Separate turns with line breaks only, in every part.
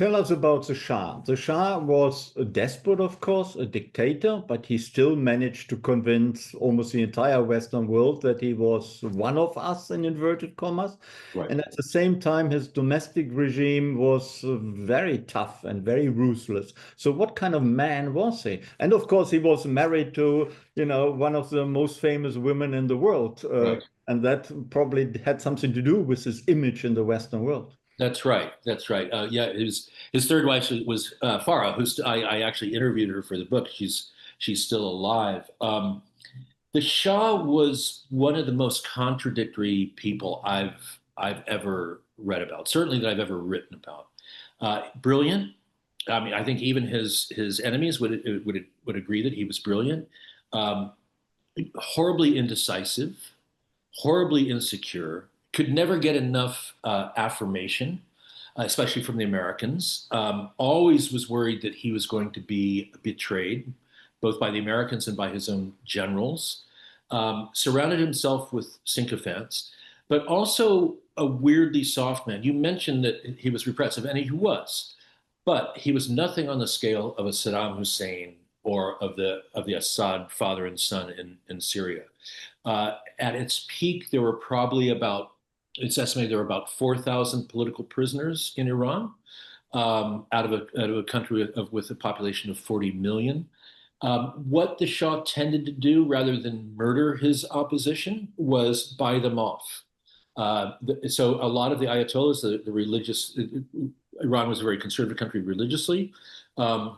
Tell us about the Shah. The Shah was a despot, of course, a dictator, but he still managed to convince almost the entire Western world that he was one of us, in inverted commas.
Right.
And at the same time, his domestic regime was very tough and very ruthless. So what kind of man was he? And of course, he was married to, one of the most famous women in the world.
Right.
And that probably had something to do with his image in the Western world.
That's right. That's right. Yeah, his third wife was Farah, who's I actually interviewed her for the book. She's still alive. The Shah was one of the most contradictory people I've ever read about. Certainly that I've ever written about. Brilliant. I mean, I think even his enemies would agree that he was brilliant. Um, Horribly indecisive, horribly insecure, could never get enough affirmation, especially from the Americans. Always was worried that he was going to be betrayed, both by the Americans and by his own generals. Surrounded himself with sycophants, but also a weirdly soft man. You mentioned that he was repressive, and he was, but he was nothing on the scale of a Saddam Hussein or of the Assad father and son in Syria. At its peak, there were probably it's estimated there were about 4,000 political prisoners in Iran, out of a country with a population of 40 million. What the Shah tended to do, rather than murder his opposition, was buy them off. So a lot of the Ayatollahs, the religious, Iran was a very conservative country religiously. There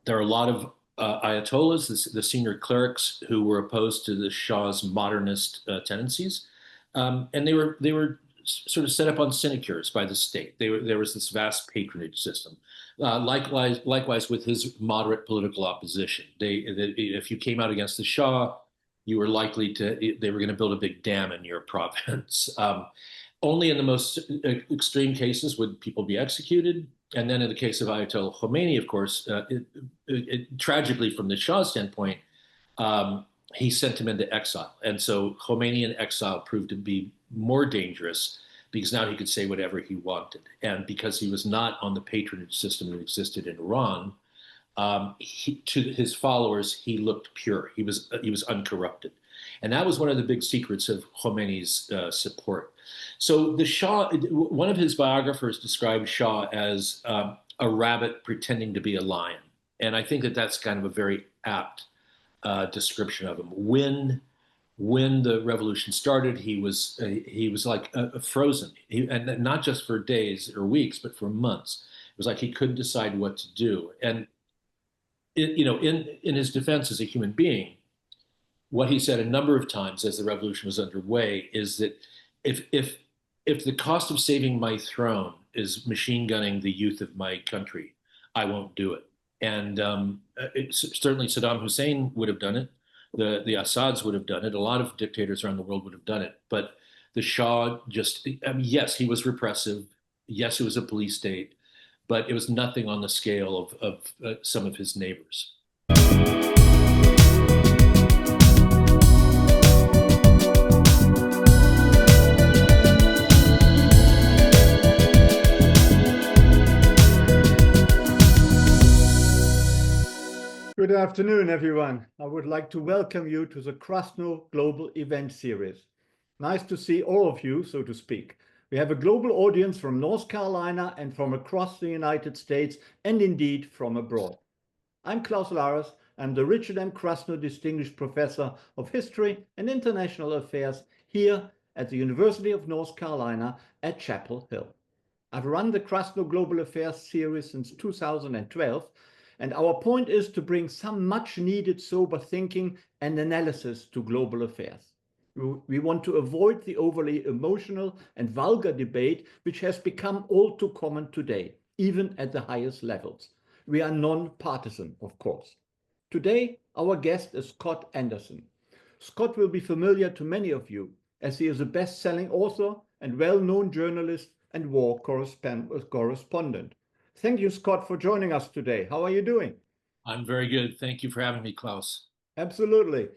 are a lot of Ayatollahs, the senior clerics, who were opposed to the Shah's modernist tendencies, and they were sort of set up on sinecures by the state. There was this vast patronage system. Likewise with his moderate political opposition. If you came out against the Shah, you were likely they were going to build a big dam in your province. Only in the most extreme cases would people be executed. And then in the case of Ayatollah Khomeini, of course, tragically from the Shah's standpoint, he sent him into exile. And so Khomeini in exile proved to be more dangerous because now he could say whatever he wanted. And because he was not on the patronage system that existed in Iran, to his followers, he looked pure. He was uncorrupted. And that was one of the big secrets of Khomeini's support. So the Shah, one of his biographers described Shah as a rabbit pretending to be a lion. And I think that that's kind of a very apt description of him. When the revolution started, he was like frozen, and not just for days or weeks, but for months. It was like he couldn't decide what to do. And in his defense as a human being, what he said a number of times as the revolution was underway is that if the cost of saving my throne is machine gunning the youth of my country, I won't do it. And certainly Saddam Hussein would have done it. The Assads would have done it. A lot of dictators around the world would have done it. But the Shah yes, he was repressive. Yes, it was a police state, but it was nothing on the scale of some of his neighbors.
Good afternoon, everyone. I would like to welcome you to the Krasno Global Event Series. Nice to see all of you, so to speak. We have a global audience from North Carolina and from across the United States, and indeed from abroad. I'm Klaus Larres. I'm the Richard M. Krasno Distinguished Professor of History and International Affairs here at the University of North Carolina at Chapel Hill. I've run the Krasno Global Affairs series since 2012, and our point is to bring some much needed sober thinking and analysis to global affairs. We want to avoid the overly emotional and vulgar debate which has become all too common today, even at the highest levels. We are non-partisan, of course. Today, our guest is Scott Anderson. Scott will be familiar to many of you, as he is a best-selling author and well-known journalist and war correspondent. Thank you, Scott, for joining us today. How are you doing?
I'm very good. Thank you for having me, Klaus.
Absolutely.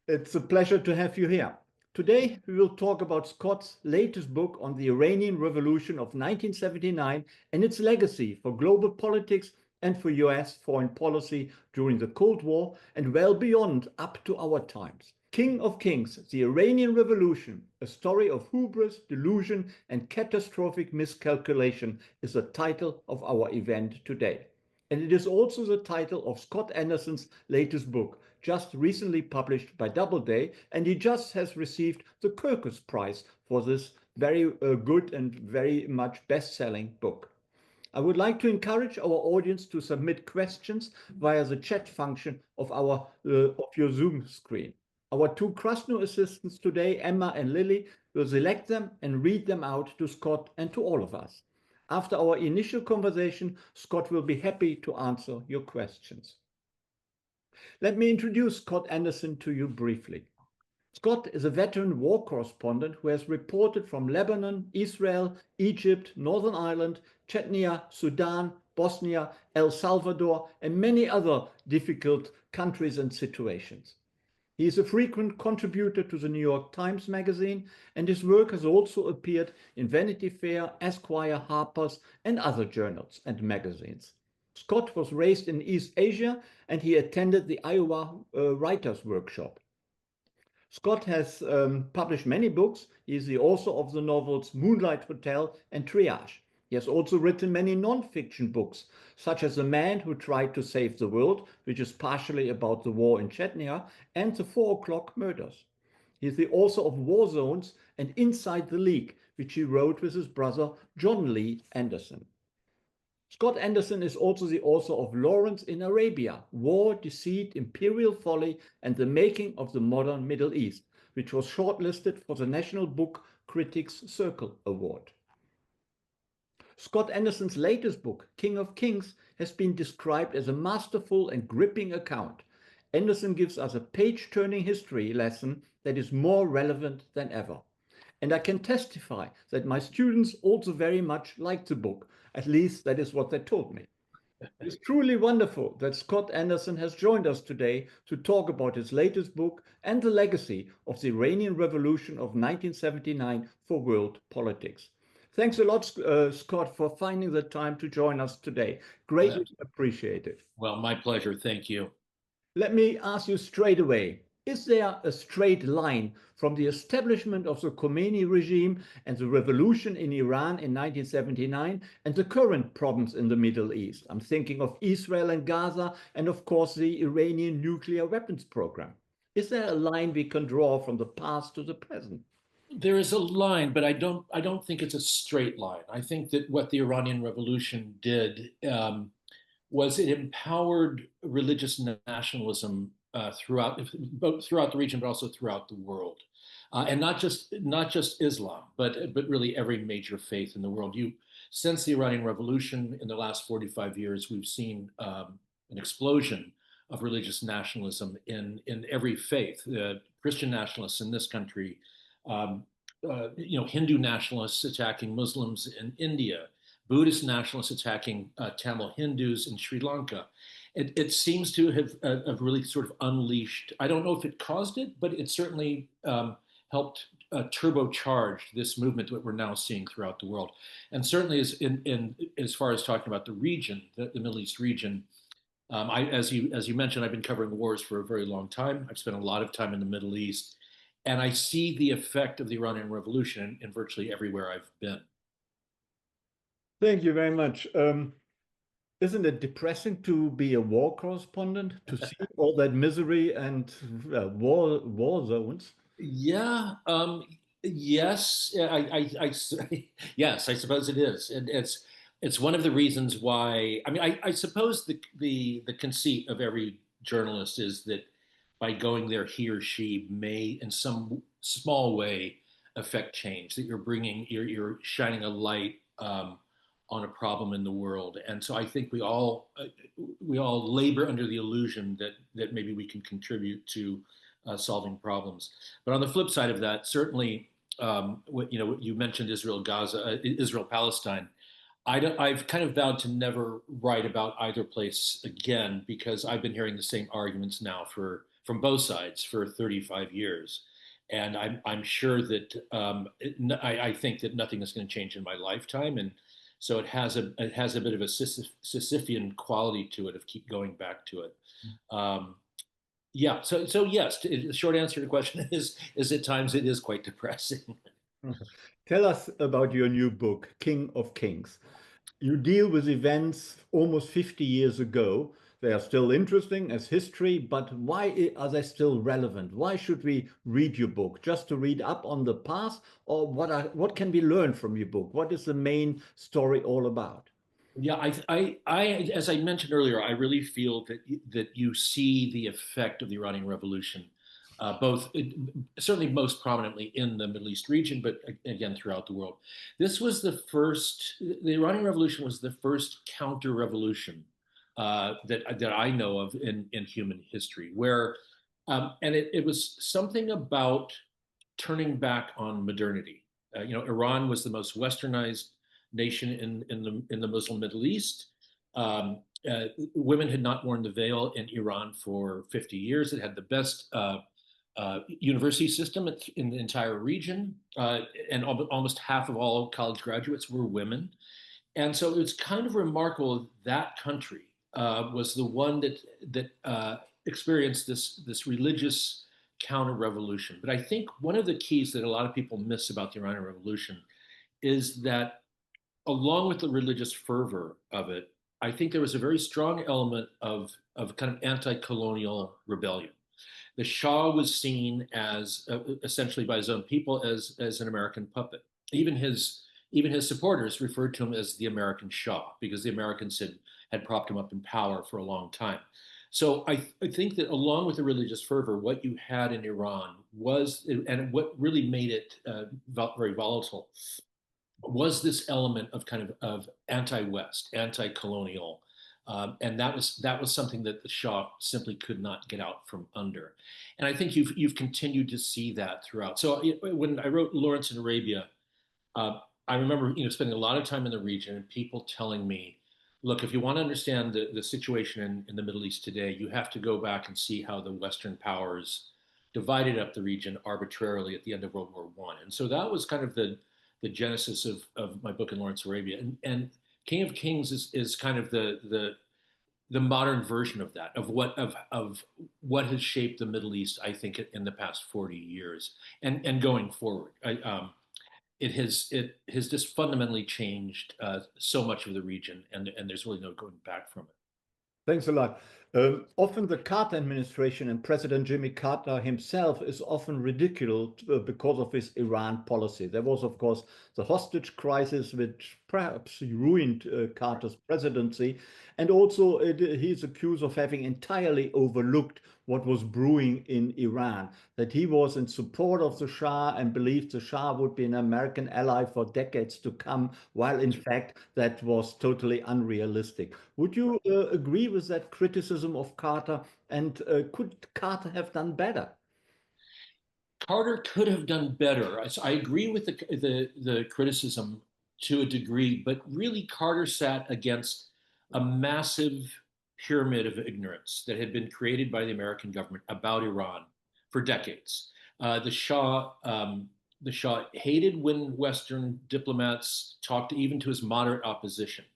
It's a pleasure to have you here. Today, we will talk about Scott's latest book on the Iranian Revolution of 1979 and its legacy for global politics and for US foreign policy during the Cold War and well beyond up to our times. King of Kings, the Iranian Revolution, a story of hubris, delusion, and catastrophic miscalculation is the title of our event today. And it is also the title of Scott Anderson's latest book, just recently published by Doubleday, and he just has received the Kirkus Prize for this very good and very much best-selling book. I would like to encourage our audience to submit questions via the chat function of your Zoom screen. Our two Krasno assistants today, Emma and Lily, will select them and read them out to Scott and to all of us. After our initial conversation, Scott will be happy to answer your questions. Let me introduce Scott Anderson to you briefly. Scott is a veteran war correspondent who has reported from Lebanon, Israel, Egypt, Northern Ireland, Chechnya, Sudan, Bosnia, El Salvador, and many other difficult countries and situations. He is a frequent contributor to the New York Times Magazine, and his work has also appeared in Vanity Fair, Esquire, Harper's, and other journals and magazines. Scott was raised in East Asia, and he attended the Iowa Writers' Workshop. Scott has published many books. He is the author of the novels Moonlight Hotel and Triage. He has also written many non-fiction books, such as The Man Who Tried to Save the World, which is partially about the war in Chechnya, and The 4 O'Clock Murders. He is the author of War Zones and Inside the League, which he wrote with his brother John Lee Anderson. Scott Anderson is also the author of Lawrence in Arabia, War, Deceit, Imperial Folly, and the Making of the Modern Middle East, which was shortlisted for the National Book Critics Circle Award. Scott Anderson's latest book, King of Kings, has been described as a masterful and gripping account. Anderson gives us a page-turning history lesson that is more relevant than ever. And I can testify that my students also very much liked the book. At least that is what they told me. It's truly wonderful that Scott Anderson has joined us today to talk about his latest book and the legacy of the Iranian Revolution of 1979 for world politics. Thanks a lot, Scott, for finding the time to join us today. Greatly appreciated.
Well, my pleasure. Thank you.
Let me ask you straight away. Is there a straight line from the establishment of the Khomeini regime and the revolution in Iran in 1979 and the current problems in the Middle East? I'm thinking of Israel and Gaza and, of course, the Iranian nuclear weapons program. Is there a line we can draw from the past to the present?
There is a line, but I don't think it's a straight line. I think that what the Iranian Revolution did was it empowered religious nationalism throughout the region, but also throughout the world, and not just Islam, but really every major faith in the world. Since the Iranian Revolution in the last 45 years, we've seen an explosion of religious nationalism in every faith. Christian nationalists in this country, Hindu nationalists attacking Muslims in India, Buddhist nationalists attacking Tamil Hindus in Sri Lanka. It seems to have really sort of unleashed. I don't know if it caused it, but it certainly helped turbocharge this movement that we're now seeing throughout the world. And certainly, as far as talking about the region, the Middle East region, as you mentioned, I've been covering wars for a very long time. I've spent a lot of time in the Middle East, and I see the effect of the Iranian Revolution in virtually everywhere I've been.
Thank you very much. Isn't it depressing to be a war correspondent, to see all that misery and war zones?
Yeah. Yes. Yes. I suppose it is, and it's one of the reasons why. I mean, I suppose the conceit of every journalist is that by going there, he or she may, in some small way, affect change. That you're shining a light on a problem in the world, and so I think we all labor under the illusion that maybe we can contribute to solving problems. But on the flip side of that, certainly, what you mentioned Israel Palestine. I've kind of vowed to never write about either place again because I've been hearing the same arguments now from both sides for 35 years. And I'm sure that I think that nothing is going to change in my lifetime, and so it has a bit of a Sisyphean quality to it of keep going back to it. Um, yeah, so yes, the short answer to the question is at times it is quite depressing.
Tell us about your new book, King of Kings. You deal with events almost 50 years ago. They are still interesting as history, but why are they still relevant? Why should we read your book? Just to read up on the past, or what can we learn from your book? What is the main story all about?
Yeah, as I mentioned earlier, I really feel that you see the effect of the Iranian Revolution, certainly most prominently in the Middle East region, but again throughout the world. The Iranian Revolution was the first counter-revolution that I know of in human history, where and it was something about turning back on modernity. Iran was the most westernized nation in the Muslim Middle East. Um, Women had not worn the veil in Iran for 50 years. It had the best university system in the entire region, and almost half of all college graduates were women. And so it's kind of remarkable that country was the one that experienced this religious counter revolution. But I think one of the keys that a lot of people miss about the Iranian Revolution is that, along with the religious fervor of it, I think there was a very strong element of kind of anti-colonial rebellion. The Shah was seen as essentially by his own people as an American puppet. Even his supporters referred to him as the American Shah because the Americans had propped him up in power for a long time. So I think that along with the religious fervor, what you had in Iran was, and what really made it very volatile, was this element of of anti-West, anti-colonial, and that was something that the Shah simply could not get out from under. And I think you've continued to see that throughout. So when I wrote Lawrence in Arabia, uh, I remember spending a lot of time in the region and people telling me, look, if you want to understand the situation in the Middle East today, you have to go back and see how the Western powers divided up the region arbitrarily at the end of World War One. And so that was kind of the genesis of my book in Lawrence Arabia. And King of Kings is kind of the modern version of that, of what has shaped the Middle East, I think, in the past 40 years and going forward. It has just fundamentally changed so much of the region, and there's really no going back from it.
Thanks a lot. Often the Carter administration and President Jimmy Carter himself is often ridiculed because of his Iran policy. There was, of course, the hostage crisis, which perhaps ruined Carter's presidency. And also, he's accused of having entirely overlooked what was brewing in Iran, that he was in support of the Shah and believed the Shah would be an American ally for decades to come, while in fact that was totally unrealistic. Would you agree with that criticism of Carter? And could Carter have done better?
Carter could have done better. So I agree with the criticism to a degree, but really Carter sat against a massive pyramid of ignorance that had been created by the American government about Iran for decades. The Shah hated when Western diplomats talked even to his moderate opposition.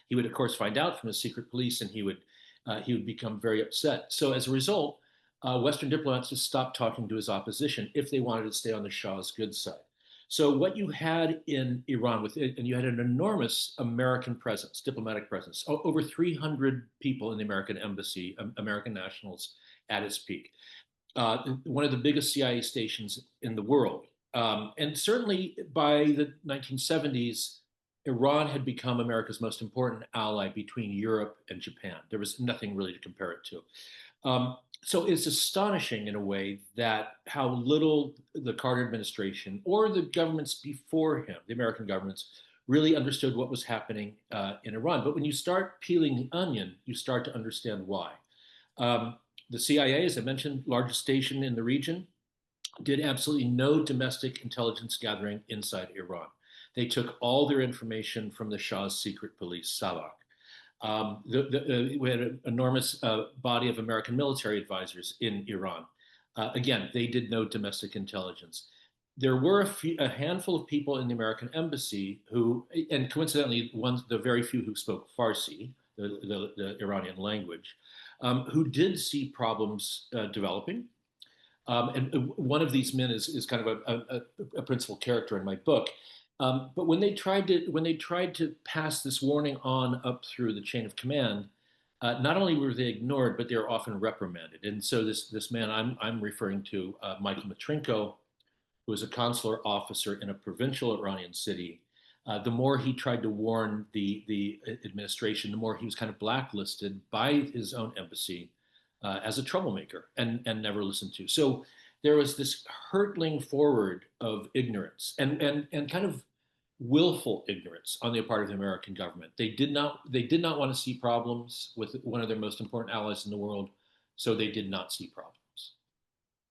He would, of course, find out from his secret police, and he would become very upset. So as a result, Western diplomats just stopped talking to his opposition if they wanted to stay on the Shah's good side. So what you had in Iran and you had an enormous American presence, diplomatic presence, over 300 people in the American embassy, American nationals at its peak. One of the biggest CIA stations in the world. And certainly by the 1970s, Iran had become America's most important ally between Europe and Japan. There was nothing really to compare it to. So it's astonishing in a way that how little the Carter administration or the governments before him, the American governments, really understood what was happening in Iran. But when you start peeling the onion, you start to understand why. The CIA, as I mentioned, largest station in the region, did absolutely no domestic intelligence gathering inside Iran. They took all their information from the Shah's secret police, Savak. We had an enormous body of American military advisors in Iran. Again, they did no domestic intelligence. There were a handful of people in the American embassy who, and coincidentally, the very few who spoke Farsi, the Iranian language, who did see problems developing. And one of these men is kind of a principal character in my book. But when they tried to pass this warning on up through the chain of command, not only were they ignored, but they were often reprimanded. And so this man I'm referring to, Michael Matrinko, who was a consular officer in a provincial Iranian city. The more he tried to warn the administration, the more he was kind of blacklisted by his own embassy as a troublemaker and never listened to. So there was this hurtling forward of ignorance and kind of willful ignorance on the part of the American government. They did not want to see problems with one of their most important allies in the world, so they did not see problems.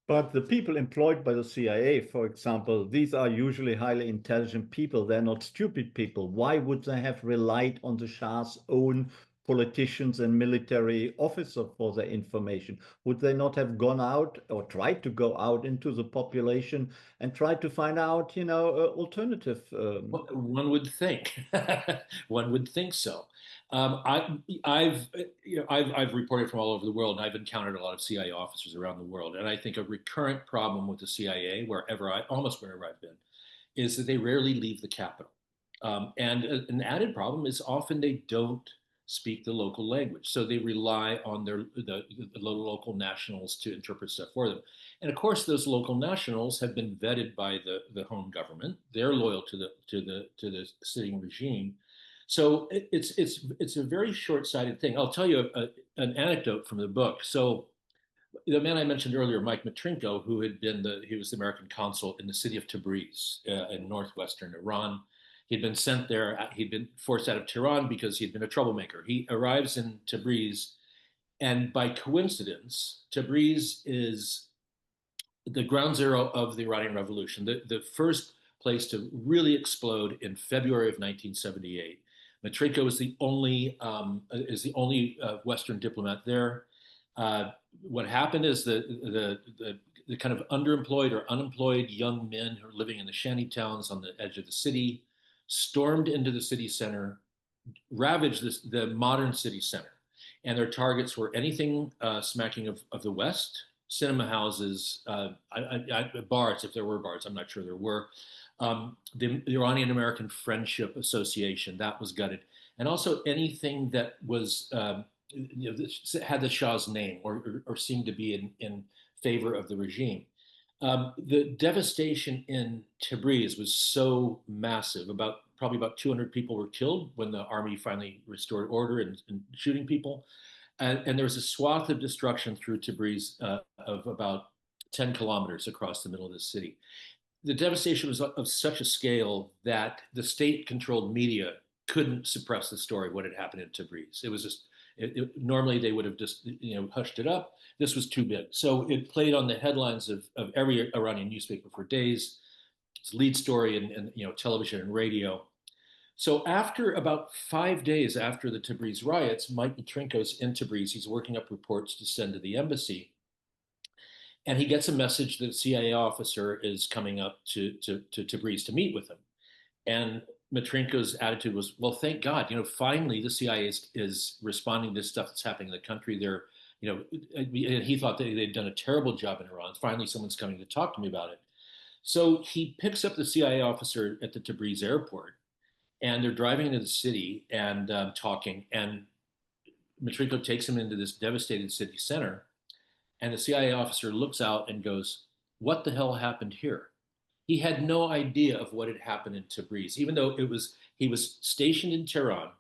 But the people employed by the CIA, for example, these are usually highly intelligent people. They're not stupid people. Why would they have relied on the Shah's own politicians and military officers for their information? Would they not have gone out or tried to go out into the population and tried to find out, alternative?
Well, one would think, one would think so. I've reported from all over the world, and I've encountered a lot of CIA officers around the world. And I think a recurrent problem with the CIA, almost wherever I've been, is that they rarely leave the capital. And an added problem is often they don't speak the local language, so they rely on the local nationals to interpret stuff for them. And of course, those local nationals have been vetted by the home government. They're loyal to the sitting regime. So it's a very short-sighted thing. I'll tell you an anecdote from the book. So the man I mentioned earlier, Mike Matrinko, he was the American consul in the city of Tabriz in northwestern Iran. He'd been sent there. He'd been forced out of Tehran because he'd been a troublemaker. He arrives in Tabriz, and by coincidence, Tabriz is the ground zero of the Iranian Revolution, the first place to really explode in February of 1978. Matrinko is the only Western diplomat there. What happened is the kind of underemployed or unemployed young men who are living in the shanty towns on the edge of the city stormed into the city center, ravaged the modern city center. And their targets were anything smacking of the West, cinema houses, bars, if there were bars. I'm not sure there were. The Iranian American Friendship Association, that was gutted. And also anything that was had the Shah's name or seemed to be in favor of the regime. The devastation in Tabriz was so massive. Probably about 200 people were killed when the army finally restored order and shooting people. And there was a swath of destruction through Tabriz of about 10 kilometers across the middle of the city. The devastation was of such a scale that the state-controlled media couldn't suppress the story of what had happened in Tabriz. It was just normally they would have just hushed it up. This was too big, so it played on the headlines of every Iranian newspaper for days. It's lead story and television and radio. So after about 5 days after the Tabriz riots, Mike Matrinko's in Tabriz. He's working up reports to send to the embassy, and he gets a message that a CIA officer is coming up to Tabriz to meet with him. And Matrinko's attitude was, well, thank God, finally the CIA is responding to stuff that's happening in the country. And he thought that they'd done a terrible job in Iran. Finally, someone's coming to talk to me about it. So he picks up the CIA officer at the Tabriz airport, and they're driving into the city and talking. And Matrinko takes him into this devastated city center. And the CIA officer looks out and goes, "What the hell happened here?" He had no idea of what had happened in Tabriz, even though he was stationed in Tehran.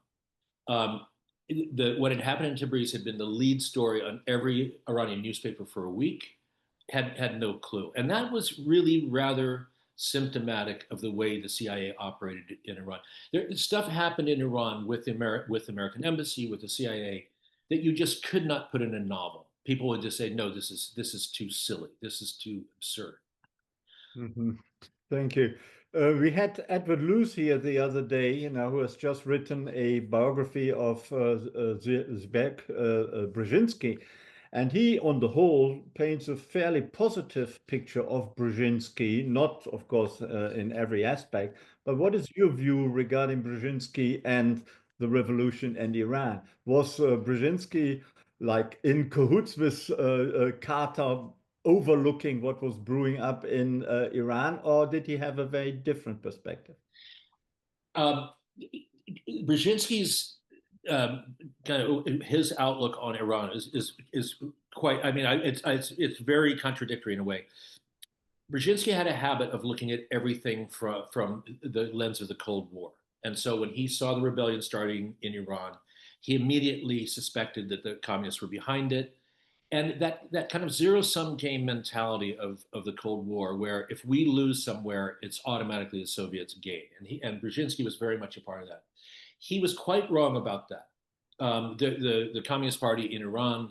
What had happened in Tabriz had been the lead story on every Iranian newspaper for a week. Had no clue, and that was really rather symptomatic of the way the CIA operated in Iran. Stuff happened in Iran with the American embassy, with the CIA, that you just could not put in a novel. People would just say, "No, this is too silly. This is too absurd."
Mm-hmm. Thank you. We had Edward Luce here the other day, who has just written a biography of Zbigniew Brzezinski. And he, on the whole, paints a fairly positive picture of Brzezinski, not, of course, in every aspect. But what is your view regarding Brzezinski and the revolution in Iran? Was Brzezinski like in cahoots with Carter, overlooking what was brewing up in Iran, or did he have a very different perspective?
Um, Brzezinski's kind of his outlook on Iran is quite. I mean, it's very contradictory in a way. Brzezinski had a habit of looking at everything from the lens of the Cold War, and so when he saw the rebellion starting in Iran, he immediately suspected that the communists were behind it, and that kind of zero sum game mentality of the Cold War, where if we lose somewhere, it's automatically the Soviets gain, and Brzezinski was very much a part of that. He was quite wrong about that. The Communist Party in Iran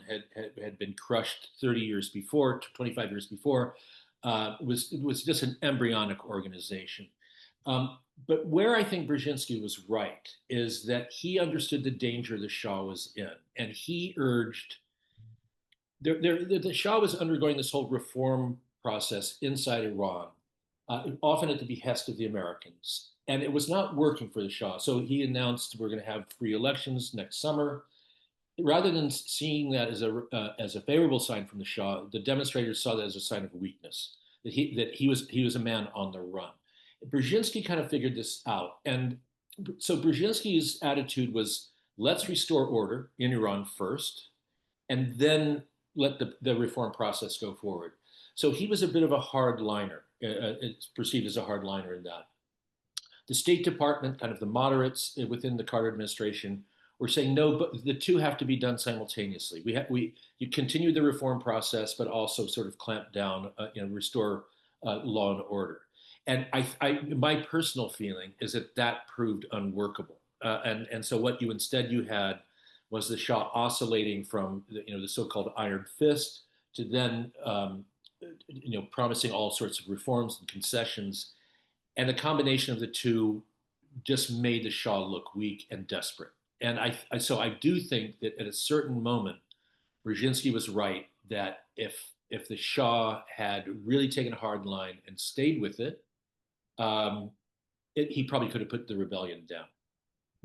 had been crushed 30 years before, 25 years before. Was just an embryonic organization. But where I think Brzezinski was right is that he understood the danger the Shah was in, and he urged. The Shah was undergoing this whole reform process inside Iran, often at the behest of the Americans. And it was not working for the Shah. So he announced we're going to have free elections next summer. Rather than seeing that as a favorable sign from the Shah, the demonstrators saw that as a sign of weakness, that he was a man on the run. Brzezinski kind of figured this out. And so Brzezinski's attitude was, let's restore order in Iran first, and then let the reform process go forward. So he was a bit of a hardliner. It's perceived as a hardliner in that. The State Department, kind of the moderates within the Carter administration, were saying no, but the two have to be done simultaneously. You continue the reform process, but also sort of clamp down, restore law and order. And my personal feeling is that proved unworkable. And so what you had was the Shah oscillating from the so-called iron fist to then promising all sorts of reforms and concessions, and the combination of the two just made the Shah look weak and desperate. And so I do think that at a certain moment, Brzezinski was right that if the Shah had really taken a hard line and stayed with it, he probably could have put the rebellion down.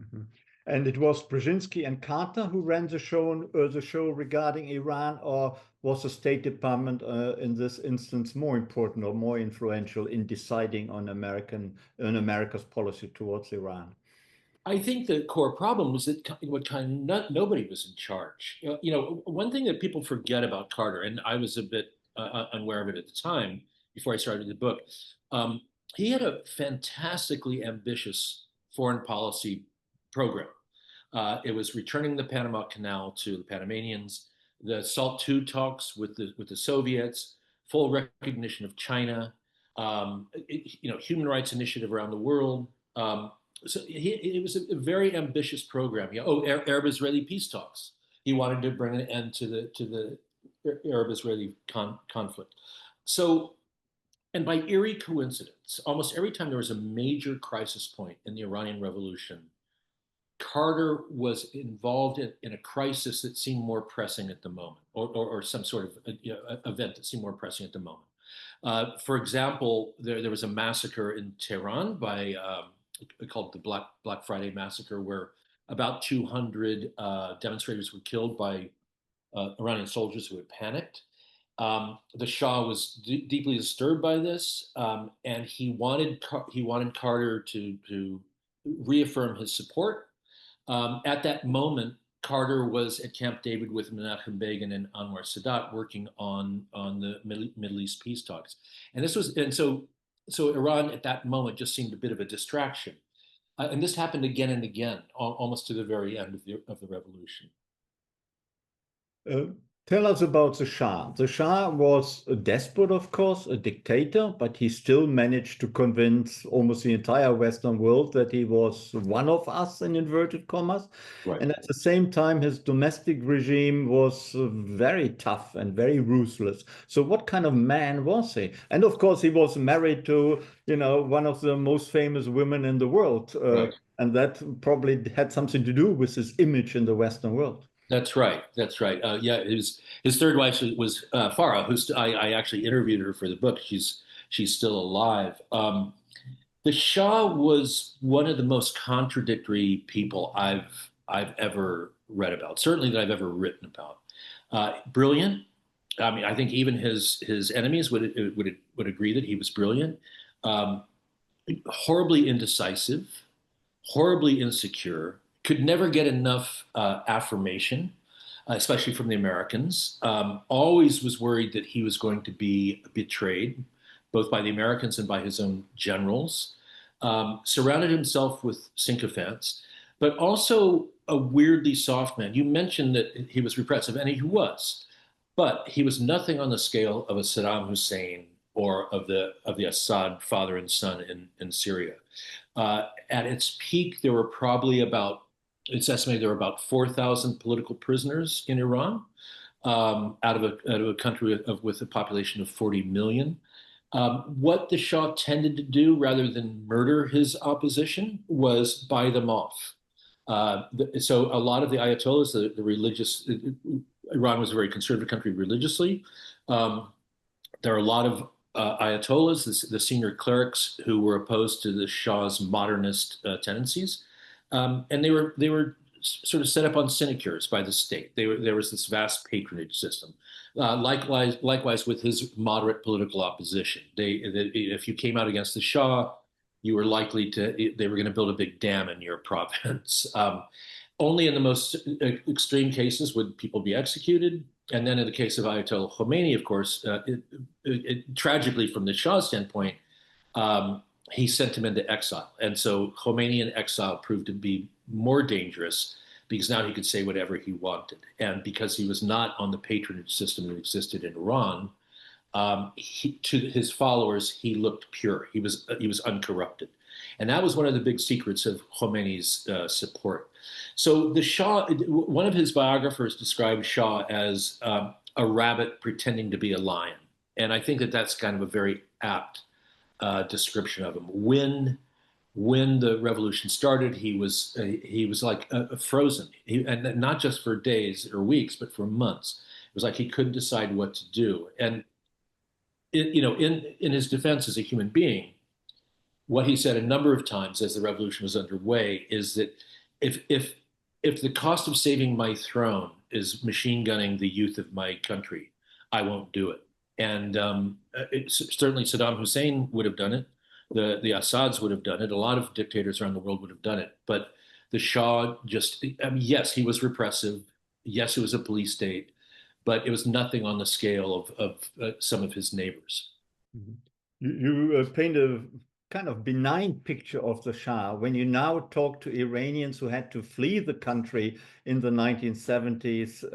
Mm-hmm. And it was Brzezinski and Carter who ran the show regarding Iran, or was the State Department in this instance more important or more influential in deciding on America's policy towards Iran?
I think the core problem was that nobody was in charge. One thing that people forget about Carter, and I was a bit unaware of it at the time before I started the book, he had a fantastically ambitious foreign policy program. It was returning the Panama Canal to the Panamanians, the SALT II talks with the Soviets, full recognition of China, human rights initiative around the world. So it was a very ambitious program. Arab-Israeli peace talks. He wanted to bring an end to the Arab-Israeli conflict. So, and by eerie coincidence, almost every time there was a major crisis point in the Iranian Revolution, Carter was involved in a crisis that seemed more pressing at the moment, or some sort of event that seemed more pressing at the moment. For example, there was a massacre in Tehran called the Black Friday Massacre, where about 200 demonstrators were killed by Iranian soldiers who had panicked. The Shah was deeply disturbed by this, and he wanted Carter to reaffirm his support. At that moment, Carter was at Camp David with Menachem Begin and Anwar Sadat working on the Middle East peace talks, so Iran at that moment just seemed a bit of a distraction, and this happened again and again, almost to the very end of the revolution.
Tell us about the Shah. The Shah was a despot, of course, a dictator, but he still managed to convince almost the entire Western world that he was one of us, in inverted commas.
Right.
And at the same time, his domestic regime was very tough and very ruthless. So what kind of man was he? And of course, he was married to, one of the most famous women in the world.
Right.
And that probably had something to do with his image in the Western world.
That's right. That's right. Yeah, his third wife was Farah, I actually interviewed her for the book. She's still alive. The Shah was one of the most contradictory people I've ever read about. Certainly that I've ever written about. Brilliant. I mean, I think even his enemies would agree that he was brilliant. Um, Horribly indecisive, horribly insecure, could never get enough affirmation, especially from the Americans. Always was worried that he was going to be betrayed, both by the Americans and by his own generals. Surrounded himself with sycophants, but also a weirdly soft man. You mentioned that he was repressive, and he was, but he was nothing on the scale of a Saddam Hussein or of the Assad father and son in Syria. At its peak, there were probably about, it's estimated there were about 4,000 political prisoners in Iran, out of a country with a population of 40 million. What the Shah tended to do, rather than murder his opposition, was buy them off. So a lot of the Ayatollahs, the religious, Iran was a very conservative country religiously. Um, there are a lot of Ayatollahs, the senior clerics, who were opposed to the Shah's modernist tendencies, and they were sort of set up on sinecures by the state. There was this vast patronage system. Likewise with his moderate political opposition. If you came out against the Shah, you were likely to. They were going to build a big dam in your province. Only in the most extreme cases would people be executed. And then in the case of Ayatollah Khomeini, of course, tragically from the Shah's standpoint, he sent him into exile. And so Khomeini in exile proved to be more dangerous because now he could say whatever he wanted. And because he was not on the patronage system that existed in Iran, to his followers, he looked pure. He was uncorrupted. And that was one of the big secrets of Khomeini's support. So the Shah, one of his biographers described Shah as a rabbit pretending to be a lion. And I think that that's kind of a very apt description of him. When the revolution started, he was like frozen, and not just for days or weeks, but for months. It was like he couldn't decide what to do. And in his defense as a human being, what he said a number of times as the revolution was underway is that if if the cost of saving my throne is machine gunning the youth of my country, I won't do it. And certainly Saddam Hussein would have done it. The Assads would have done it. A lot of dictators around the world would have done it. But the Shah just, I mean, yes, he was repressive. Yes, it was a police state, but it was nothing on the scale of some of his neighbors.
Mhm. You paint a kind of benign picture of the Shah when you now talk to Iranians who had to flee the country in the 1970s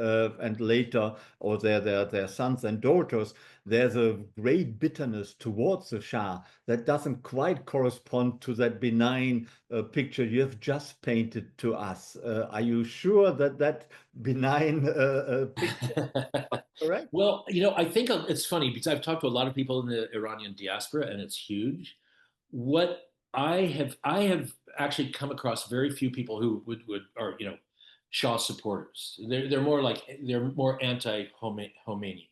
and later, or their sons and daughters. There's a great bitterness towards the Shah that doesn't quite correspond to that benign picture you have just painted to us. Are you sure that that benign picture is correct?
Well, I think it's funny because I've talked to a lot of people in the Iranian diaspora, and it's huge. What I have actually come across very few people who would are Shah supporters. They're more anti Khomeini.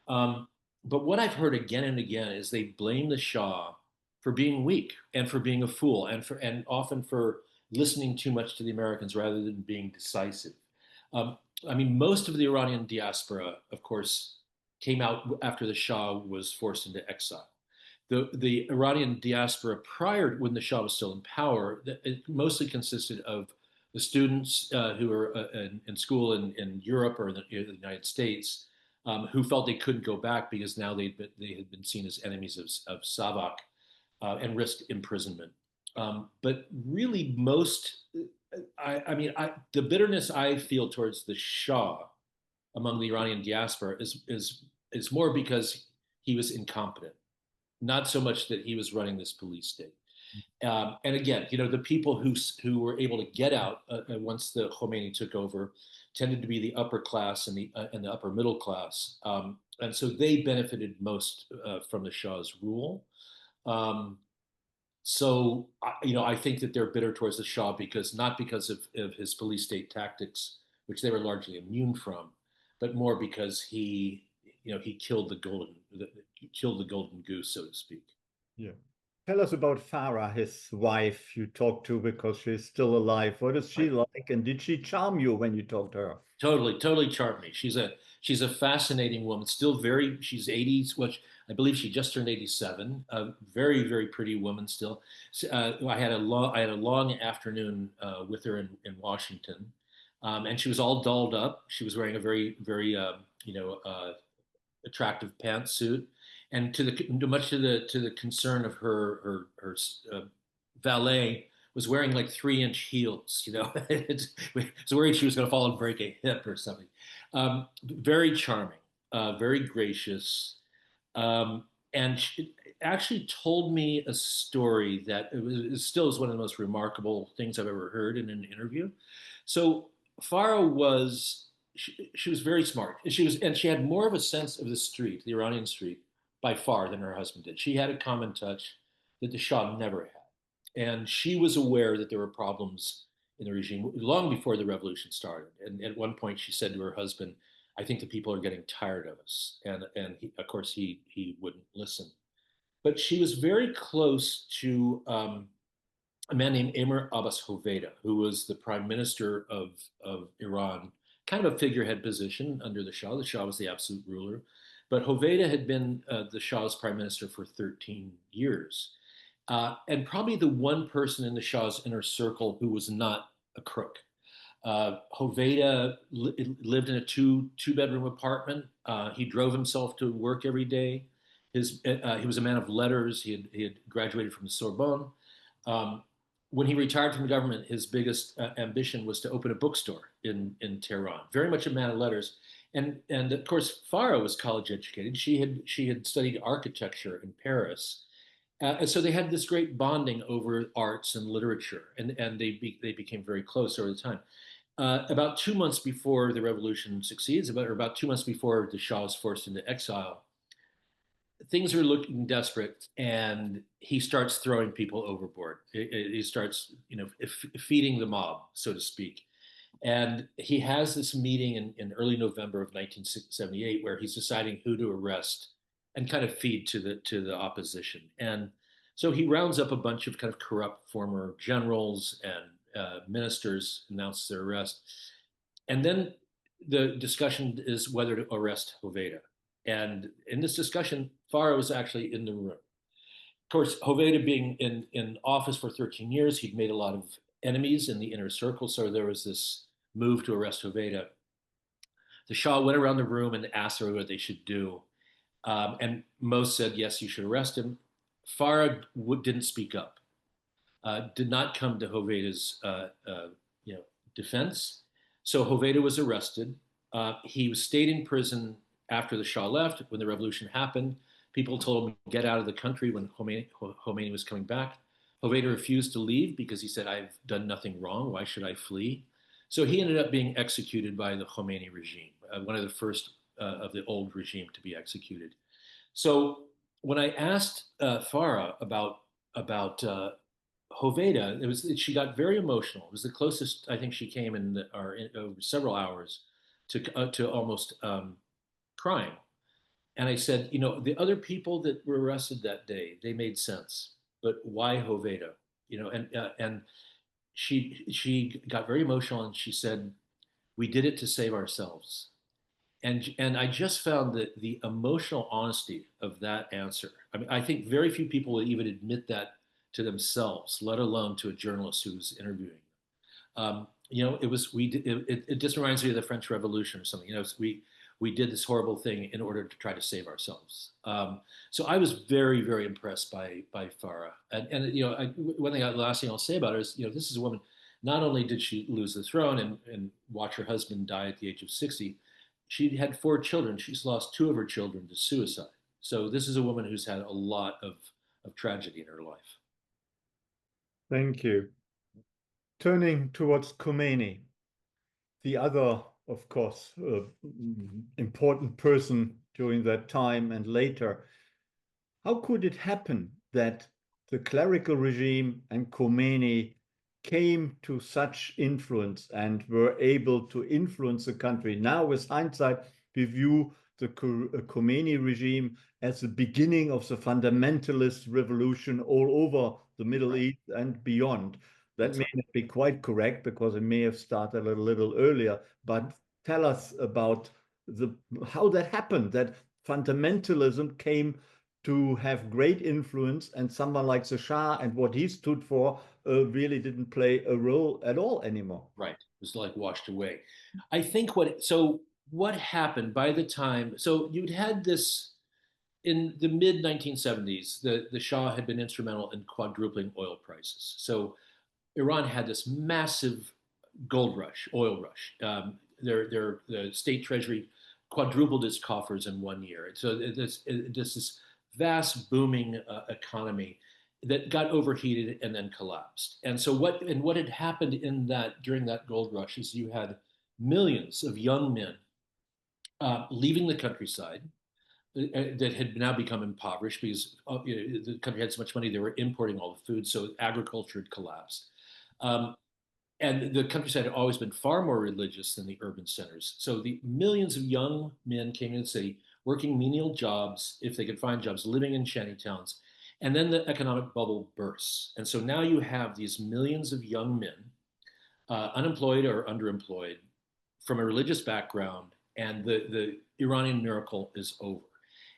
Um, but what I've heard again and again is they blame the Shah for being weak and for being a fool and often for listening too much to the Americans rather than being decisive. Um, I mean, most of the Iranian diaspora, of course, came out after the Shah was forced into exile. The Iranian diaspora prior, when the Shah was still in power, it mostly consisted of the students who were in school in Europe or in the United States, who felt they couldn't go back because now they had been seen as enemies of Savak and risked imprisonment. But really, the bitterness I feel towards the Shah among the Iranian diaspora is more because he was incompetent, not so much that he was running this police state. And again, the people who were able to get out once the Khomeini took over tended to be the upper class and the upper middle class, and so they benefited most from the Shah's rule. Um, I think that they're bitter towards the Shah because not because of his police state tactics, which they were largely immune from, but more because he killed the golden goose, so to speak.
Yeah. Tell us about Farah, his wife you talked to because she's still alive. What is she
Right.
like? And did she charm you when you talked to her?
Totally charmed me. She's a fascinating woman. Still she's 80s, which I believe she just turned 87. A very pretty woman still. I had a long afternoon with her in Washington, and she was all dolled up. She was wearing a very attractive pantsuit, and much to the concern of her valet, was wearing like 3-inch heels. I was worried she was going to fall and break a hip or something. Very charming, very gracious, and she actually told me a story that it still is one of the most remarkable things I've ever heard in an interview. So Farah she was very smart. She had more of a sense of the street, the Iranian street, by far than her husband did. She had a common touch that the Shah never had, and she was aware that there were problems in the regime long before the revolution started. And at one point, she said to her husband, "I think the people are getting tired of us," and of course he wouldn't listen. But she was very close to a man named Emir Abbas Hoveyda, who was the prime minister of Iran, kind of a figurehead position under the Shah. The Shah was the absolute ruler. But Hoveyda had been the Shah's prime minister for 13 years. And probably the one person in the Shah's inner circle who was not a crook. Hoveyda lived in a two-bedroom apartment. He drove himself to work every day. He was a man of letters. He had graduated from the Sorbonne. Um, when he retired from the government, his biggest ambition was to open a bookstore in Tehran. Very much a man of letters, and of course Farah was college educated. She had studied architecture in Paris, and so they had this great bonding over arts and literature, and they became very close over the time. About 2 months before the revolution succeeds, about 2 months before the Shah is forced into exile, things are looking desperate, and he starts throwing people overboard. He starts, feeding the mob, so to speak. And he has this meeting in early November of 1978 where he's deciding who to arrest and kind of feed to the opposition. And so he rounds up a bunch of kind of corrupt former generals and ministers, announces their arrest. And then the discussion is whether to arrest Hoveyda. And in this discussion, Farah was actually in the room. Of course, Hoveyda being in office for 13 years, he'd made a lot of enemies in the inner circle. So there was this move to arrest Hoveyda. The Shah went around the room and asked her what they should do. And most said, yes, you should arrest him. Farah didn't speak up, did not come to Hoveyda's defense. So Hoveyda was arrested. He stayed in prison after the Shah left. When the revolution happened, people told him get out of the country when Khomeini was coming back. Hoveyda refused to leave because he said, I've done nothing wrong. Why should I flee? So he ended up being executed by the Khomeini regime, one of the first of the old regime to be executed. So when I asked Farah about Hoveyda, she got very emotional. It was the closest I think she came in over several hours to almost crying. And I said, the other people that were arrested that day, they made sense, but why Hoveyda? And she got very emotional and she said, we did it to save ourselves. And I just found that the emotional honesty of that answer. I mean, I think very few people would even admit that to themselves, let alone to a journalist who was interviewing them. It just reminds me of the French Revolution or something. We did this horrible thing in order to try to save ourselves. So I was very impressed by Farah. The last thing I'll say about her is, this is a woman. Not only did she lose the throne and watch her husband die at the age of 60, she had 4 children. She's lost 2 of her children to suicide. So this is a woman who's had a lot of tragedy in her life.
Thank you. Turning towards Khomeini, the other, of course, important person during that time and later. How could it happen that the clerical regime and Khomeini came to such influence and were able to influence the country. Now, with hindsight, we view the Khomeini regime as the beginning of the fundamentalist revolution all over the Middle East and beyond. That may not be quite correct because it may have started a little earlier, but tell us about how that happened, that fundamentalism came to have great influence, and someone like the Shah and what he stood for really didn't play a role at all anymore.
Right. It was like washed away. I think what happened by the time, so you'd had this in the mid 1970s, the Shah had been instrumental in quadrupling oil prices. So Iran had this massive gold rush, oil rush. The state treasury quadrupled its coffers in 1 year. So this vast booming economy that got overheated and then collapsed. And so what had happened during that gold rush is you had millions of young men leaving the countryside that had now become impoverished because the country had so much money they were importing all the food, so agriculture had collapsed. Um, and the countryside had always been far more religious than the urban centers. So the millions of young men came into the city, working menial jobs, if they could find jobs, living in shanty towns. And then the economic bubble bursts. And so now you have these millions of young men, unemployed or underemployed, from a religious background, and the Iranian miracle is over.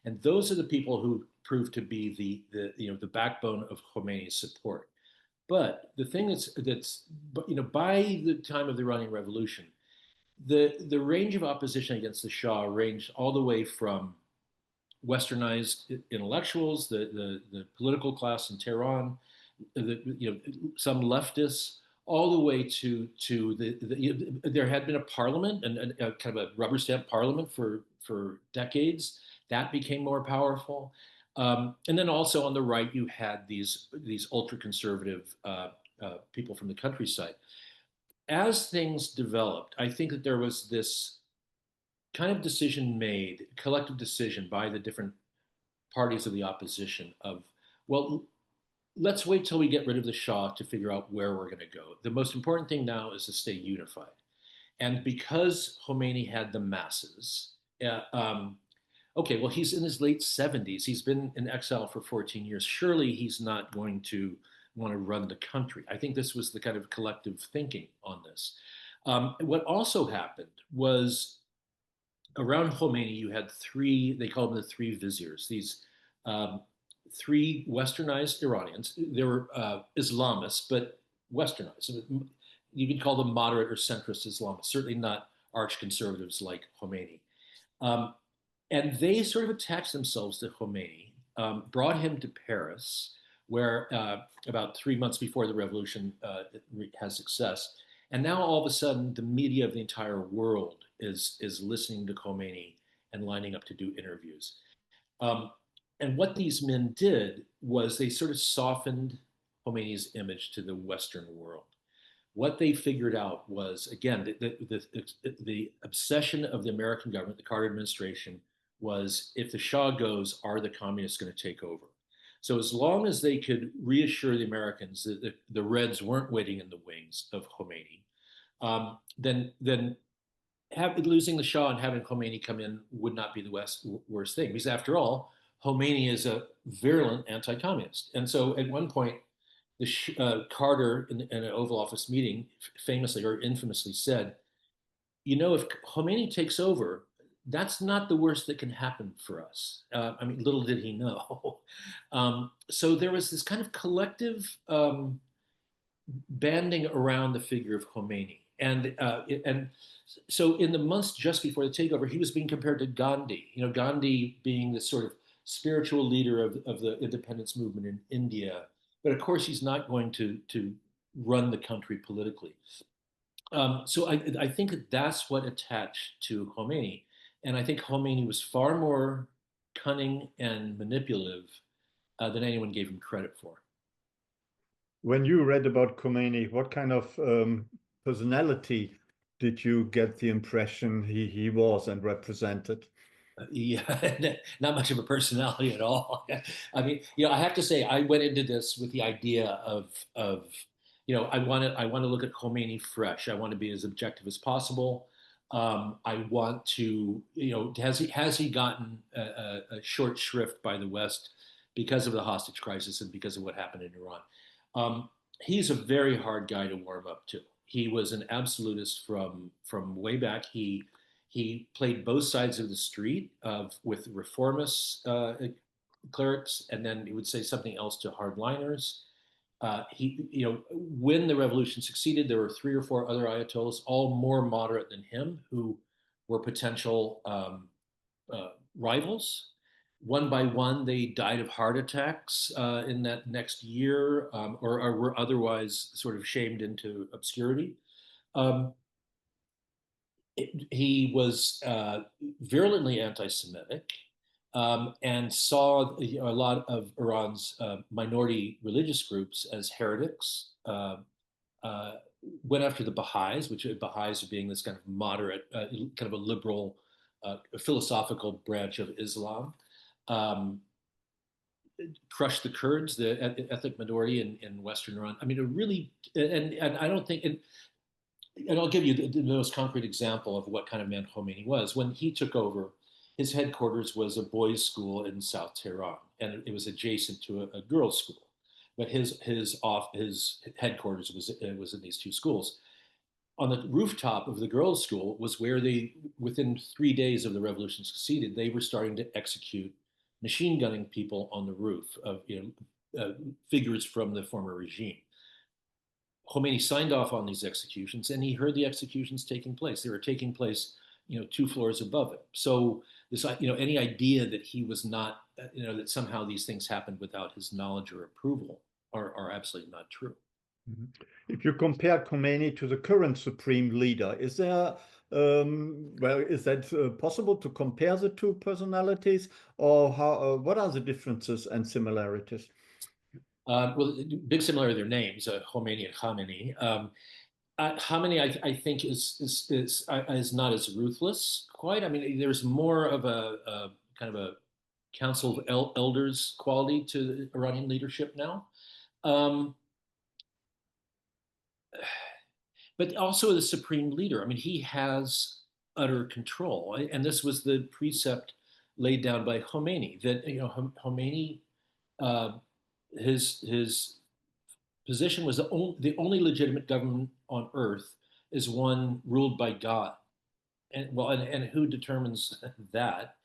And those are the people who prove to be the backbone of Khomeini's support. But the thing that's by the time of the Iranian Revolution, the range of opposition against the Shah ranged all the way from westernized intellectuals, the political class in Tehran, some leftists, all the way to there had been a parliament and a kind of a rubber stamp parliament for decades. That became more powerful. And then also on the right, you had these ultra conservative people from the countryside. As things developed, I think that there was this kind of decision made, collective decision by the different parties of the opposition of, well, let's wait till we get rid of the Shah to figure out where we're going to go. The most important thing now is to stay unified. And because Khomeini had the masses, okay, well, he's in his late 70s. He's been in exile for 14 years. Surely he's not going to want to run the country. I think this was the kind of collective thinking on this. What also happened was around Khomeini, you had they called them the three viziers, these three westernized Iranians. They were Islamists, but westernized. You could call them moderate or centrist Islamists, certainly not arch conservatives like Khomeini. And they sort of attached themselves to Khomeini, brought him to Paris, where about 3 months before the revolution has success. And now all of a sudden, the media of the entire world is listening to Khomeini and lining up to do interviews. And what these men did was they sort of softened Khomeini's image to the Western world. What they figured out was, again, the obsession of the American government, the Carter administration, was if the Shah goes, are the communists going to take over? So as long as they could reassure the Americans that the Reds weren't waiting in the wings of Khomeini, then losing the Shah and having Khomeini come in would not be the worst thing. Because after all, Khomeini is a virulent anti-communist. And so at one point, Carter in an Oval Office meeting famously or infamously said, if Khomeini takes over, that's not the worst that can happen for us. I mean, little did he know. So there was this kind of collective banding around the figure of Khomeini. And so in the months just before the takeover, he was being compared to Gandhi, Gandhi being this sort of spiritual leader of the independence movement in India. But of course, he's not going to run the country politically. So I think that's what attached to Khomeini. And I think Khomeini was far more cunning and manipulative than anyone gave him credit for.
When you read about Khomeini, what kind of personality did you get the impression he was and represented?
Yeah, not much of a personality at all. I mean, I have to say, I went into this with the idea of I want to look at Khomeini fresh. I want to be as objective as possible. I want to, has he gotten a short shrift by the West because of the hostage crisis and because of what happened in Iran? Um, he's a very hard guy to warm up to. He was an absolutist from way back. He played both sides of the street with reformists, clerics, and then he would say something else to hardliners. When the revolution succeeded, there were three or four other ayatollahs, all more moderate than him, who were potential rivals. One by one, they died of heart attacks in that next year, or were otherwise sort of shamed into obscurity. Um, he was virulently anti-Semitic, and saw a lot of Iran's minority religious groups as heretics. Uh, Went after the Baha'is, which Baha'is being this kind of moderate, kind of a liberal, philosophical branch of Islam. Um, Crushed the Kurds, the ethnic minority in Western Iran. I mean, it really, and I don't think, and I'll give you the most concrete example of what kind of man Khomeini was. When he took over, his headquarters was a boys' school in South Tehran, and it was adjacent to a girls' school. But his headquarters was in these two schools. On the rooftop of the girls' school was where they, within 3 days of the revolution succeeded, they were starting to execute machine gunning people on the roof of figures from the former regime. Khomeini signed off on these executions, and he heard the executions taking place. They were taking place, 2 floors above him. So this, any idea that he was not, that somehow these things happened without his knowledge or approval are absolutely not true.
If you compare Khomeini to the current supreme leader, is there, is that possible to compare the two personalities, or what are the differences and similarities?
Well, big similarity their names, Khomeini and Khamenei. Khamenei, I think, is not as ruthless quite. I mean, there's more of a kind of a council of elders quality to the Iranian leadership now. But also the supreme leader. I mean, he has utter control, and this was the precept laid down by Khomeini that Khomeini, uh, his position was the only legitimate government on earth is one ruled by God, and who determines that?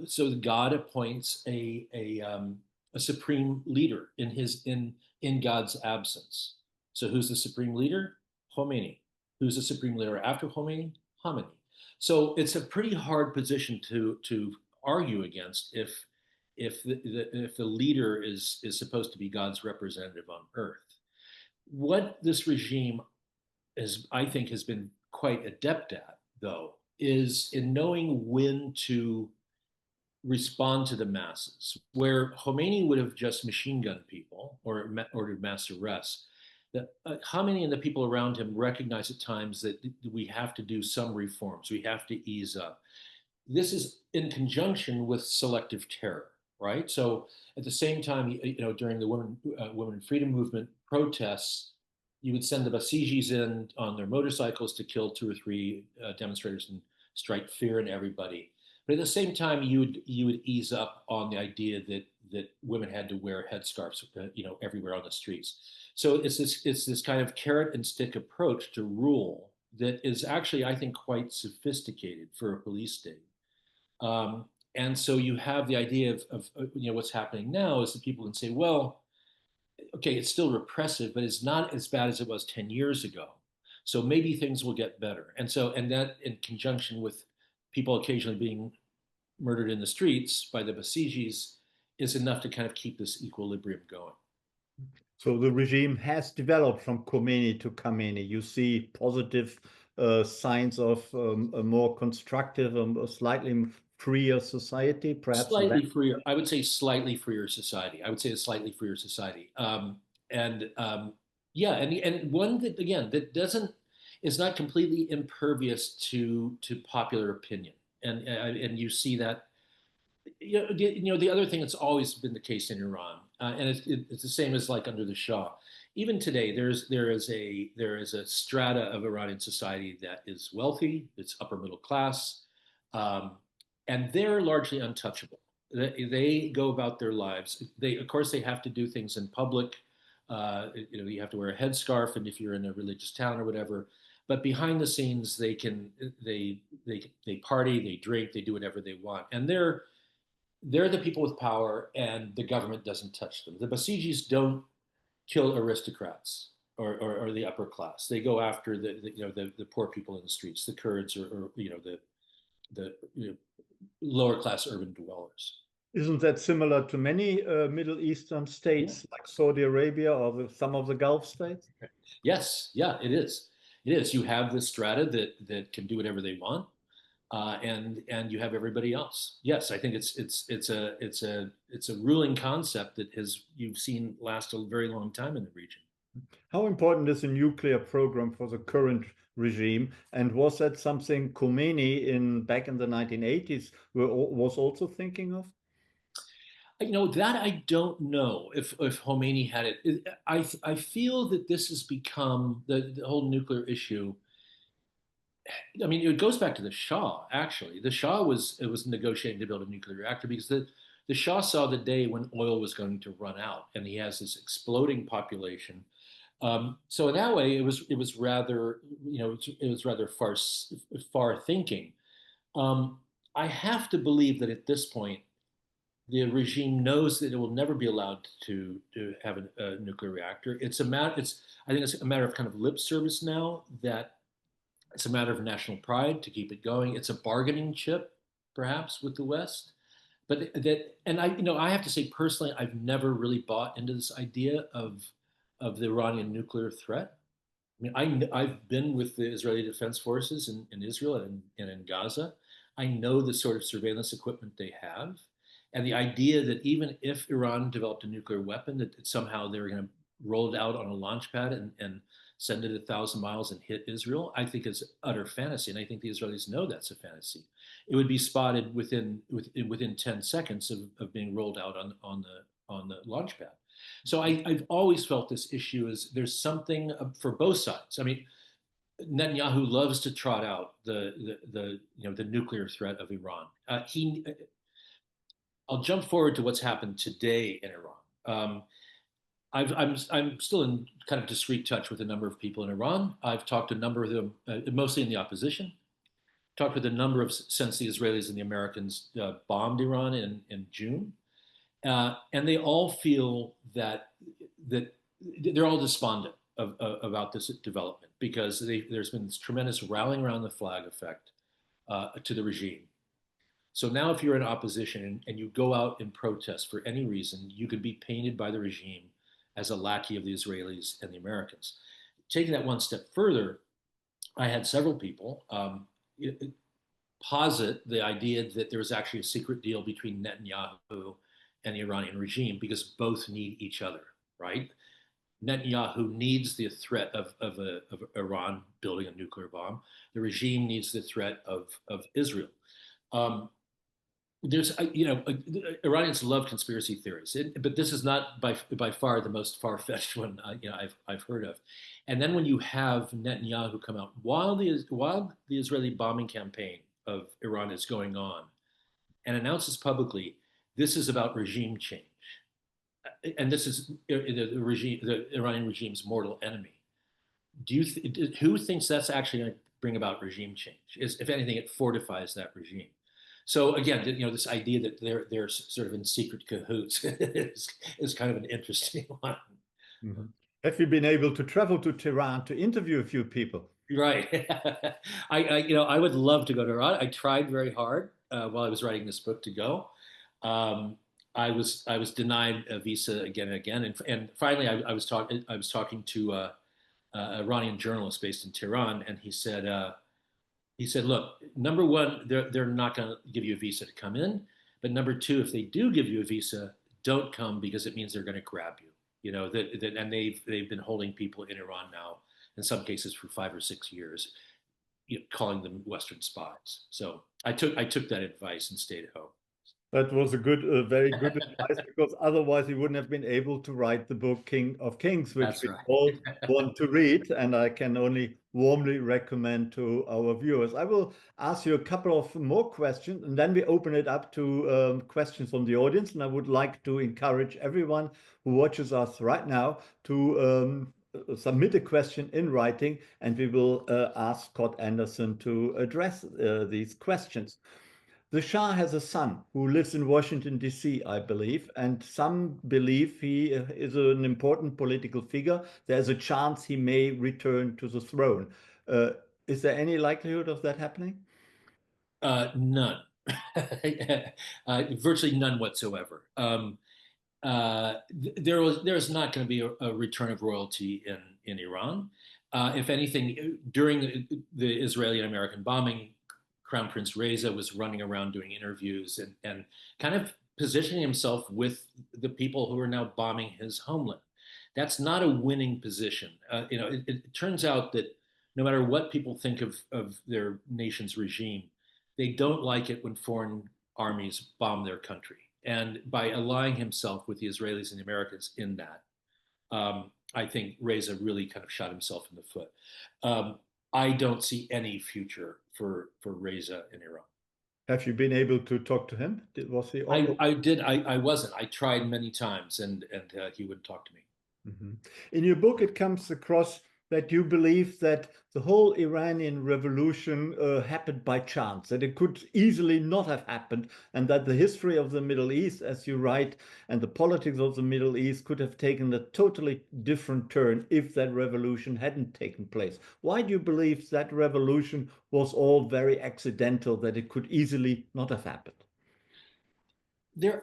So God appoints a supreme leader in God's absence. So who's the supreme leader? Khomeini. Who's the supreme leader after Khomeini? Khamenei. So it's a pretty hard position to argue against if the leader is supposed to be God's representative on earth. What this regime I think, has been quite adept at, though, is in knowing when to respond to the masses. Where Khomeini would have just machine gunned people or ordered mass arrests, that Khomeini and the people around him recognize at times that we have to do some reforms, we have to ease up. This is in conjunction with selective terror, right? So at the same time, during the women freedom movement protests, you would send the Basijis in on their motorcycles to kill two or three demonstrators and strike fear in everybody. But at the same time, you would ease up on the idea that women had to wear headscarves, everywhere on the streets. So it's this kind of carrot and stick approach to rule that is actually, I think, quite sophisticated for a police state. And so you have the idea of what's happening now is that people can say, well, okay, it's still repressive, but it's not as bad as it was 10 years ago. So maybe things will get better. And that in conjunction with people occasionally being murdered in the streets by the Basijis is enough to kind of keep this equilibrium going.
So the regime has developed from Khomeini to Khamenei. You see positive signs of a more constructive, a slightly freer society, perhaps.
Slightly freer. I would say slightly freer society. I would say a slightly freer society. And yeah, and one that, again, that doesn't is not completely impervious to popular opinion. And you see that, the other thing that's always been the case in Iran, and it's the same as like under the Shah, even today, there is a strata of Iranian society that is wealthy, it's upper middle class, um, and they're largely untouchable. They go about their lives. Of course, they have to do things in public. You have to wear a headscarf, and if you're in a religious town or whatever. But behind the scenes, they party, they drink, they do whatever they want, and they're the people with power, and the government doesn't touch them. The Basijis don't kill aristocrats or the upper class. They go after the poor people in the streets, the Kurds or the lower class urban dwellers.
Isn't that similar to many Middle Eastern
Yeah.
states like Saudi Arabia or some of the Gulf states?
Yes, yeah, it is. It is. You have the strata that can do whatever they want, and you have everybody else. Yes, I think it's a ruling concept that has you've seen last a very long time in the region.
How important is a nuclear program for the current regime? And was that something Khomeini back in the 1980s was also thinking of?
That I don't know if Khomeini had it. I feel that this has become the whole nuclear issue. I mean, it goes back to the Shah. Actually, the Shah was negotiating to build a nuclear reactor because the Shah saw the day when oil was going to run out, and he has this exploding population. So in that way, it was rather it was rather far thinking. Um, I have to believe that at this point the regime knows that it will never be allowed to have a nuclear reactor. I think it's a matter of kind of lip service now. That it's a matter of national pride to keep it going. It's a bargaining chip, perhaps, with the West. But and I have to say personally, I've never really bought into this idea of the Iranian nuclear threat. I mean, I've been with the Israeli Defense Forces in Israel and in Gaza. I know the sort of surveillance equipment they have. And the idea that even if Iran developed a nuclear weapon, that somehow they were going to roll it out on a launch pad and send it 1,000 miles and hit Israel, I think is utter fantasy. And I think the Israelis know that's a fantasy. It would be spotted within 10 seconds of being rolled out on the launch pad. So I've always felt this issue is there's something for both sides. I mean, Netanyahu loves to trot out the nuclear threat of Iran. I'll jump forward to what's happened today in Iran. I'm still in kind of discreet touch with a number of people in Iran. I've talked to a number of them, mostly in the opposition. Talked with a number of since the Israelis and the Americans bombed Iran in June. And they all feel that they're all despondent about this development because there's been this tremendous rallying around the flag effect to the regime. So now, if you're in opposition and you go out and protest for any reason, you can be painted by the regime as a lackey of the Israelis and the Americans. Taking that one step further, I had several people posit the idea that there was actually a secret deal between Netanyahu and the Iranian regime because both need each other, right? Netanyahu needs the threat of Iran building a nuclear bomb. The regime needs the threat of Israel. Um, Iranians love conspiracy theories, but this is not by far the most far-fetched one I've heard of. And then when you have Netanyahu come out while the Israeli bombing campaign of Iran is going on and announces publicly this is about regime change, and this is the Iranian regime's mortal enemy. Who thinks that's actually going to bring about regime change? If anything, it fortifies that regime. So again, this idea that they're sort of in secret cahoots is kind of an interesting one.
Mm-hmm. Have you been able to travel to Tehran to interview a few people?
Right. I would love to go to Iran. I tried very hard while I was writing this book to go. Um, I was denied a visa again and again, and finally I was talking to an Iranian journalist based in Tehran, and he said, look, number one, they're not going to give you a visa to come in, but number two, if they do give you a visa, don't come because it means they're going to grab you. And they've been holding people in Iran now, in some cases for 5 or 6 years, calling them Western spies. So I took that advice and stayed at home.
That was a very good advice because otherwise he wouldn't have been able to write the book King of Kings, which
That's
we
right.
all want to read, and I can only warmly recommend to our viewers. I will ask you a couple of more questions, and then we open it up to questions from the audience. And I would like to encourage everyone who watches us right now to submit a question in writing, and we will ask Scott Anderson to address these questions. The Shah has a son who lives in Washington, D.C., I believe, and some believe he is an important political figure. There's a chance he may return to the throne. Uh, is there any likelihood of that happening?
None. Virtually none whatsoever. There is not going to be a return of royalty in Iran. If anything, during the Israeli and American bombing, Crown Prince Reza was running around doing interviews and kind of positioning himself with the people who are now bombing his homeland. That's not a winning position. It turns out that no matter what people think of their nation's regime, they don't like it when foreign armies bomb their country. And by allying himself with the Israelis and the Americans in that, I think Reza really kind of shot himself in the foot. Um, I don't see any future for Reza in Iran.
Have you been able to talk to him? Was he?
I did. I wasn't. I tried many times, and he wouldn't talk to me.
Mhm. In your book, it comes across that you believe that the whole Iranian Revolution happened by chance, that it could easily not have happened, and that the history of the Middle East, as you write, and the politics of the Middle East could have taken a totally different turn if that revolution hadn't taken place. Why do you believe that revolution was all very accidental, that it could easily not have happened?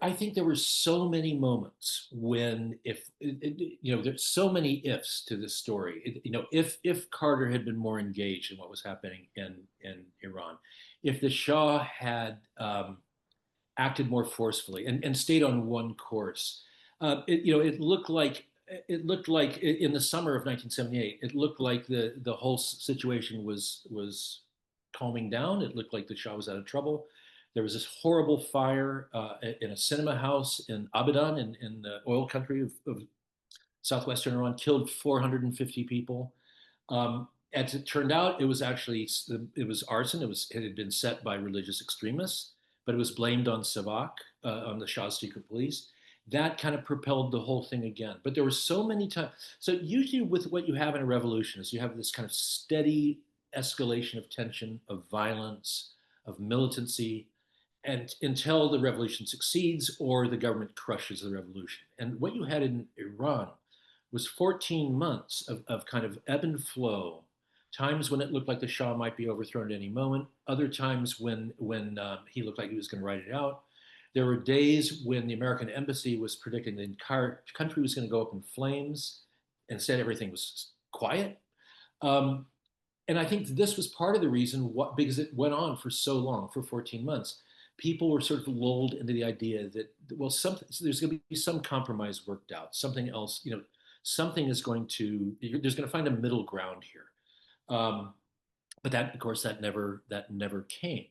I think there were so many moments when, if there's so many ifs to this story. If Carter had been more engaged in what was happening in Iran, if the Shah had acted more forcefully and stayed on one course, it looked like in the summer of 1978, it looked like the whole situation was calming down. It looked like the Shah was out of trouble. There was this horrible fire in a cinema house in Abadan, in the oil country of southwestern Iran, killed 450 people. As it turned out, it was arson. It had been set by religious extremists, but it was blamed on Savak, on the Shah's secret police. That kind of propelled the whole thing again. But there were so many times. So usually, with what you have in a revolution is you have this kind of steady escalation of tension, of violence, of militancy, and until the revolution succeeds or the government crushes the revolution. And what you had in Iran was 14 months of kind of ebb and flow. Times when it looked like the Shah might be overthrown at any moment. Other times when he looked like he was going to ride it out. There were days when the American embassy was predicting the entire country was going to go up in flames. Instead, everything was quiet. Um, and I think this was part of the reason because it went on for so long, for 14 months. People were sort of lulled into the idea that, well, there's going to be some compromise worked out, something else, something is going to, there's going to find a middle ground here. Um, but that, of course, that never came.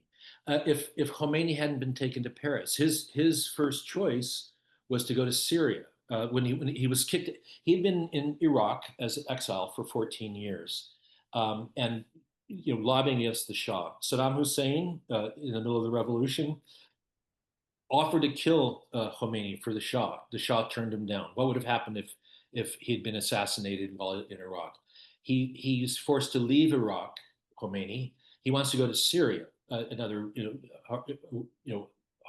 If Khomeini hadn't been taken to Paris, his first choice was to go to Syria. When he was kicked, he had been in Iraq as an exile for 14 years, and lobbying against the Shah. Saddam Hussein, in the middle of the revolution, offered to kill Khomeini for the Shah. The Shah turned him down. What would have happened if he'd been assassinated while in Iraq? He's forced to leave Iraq, Khomeini. He wants to go to Syria, another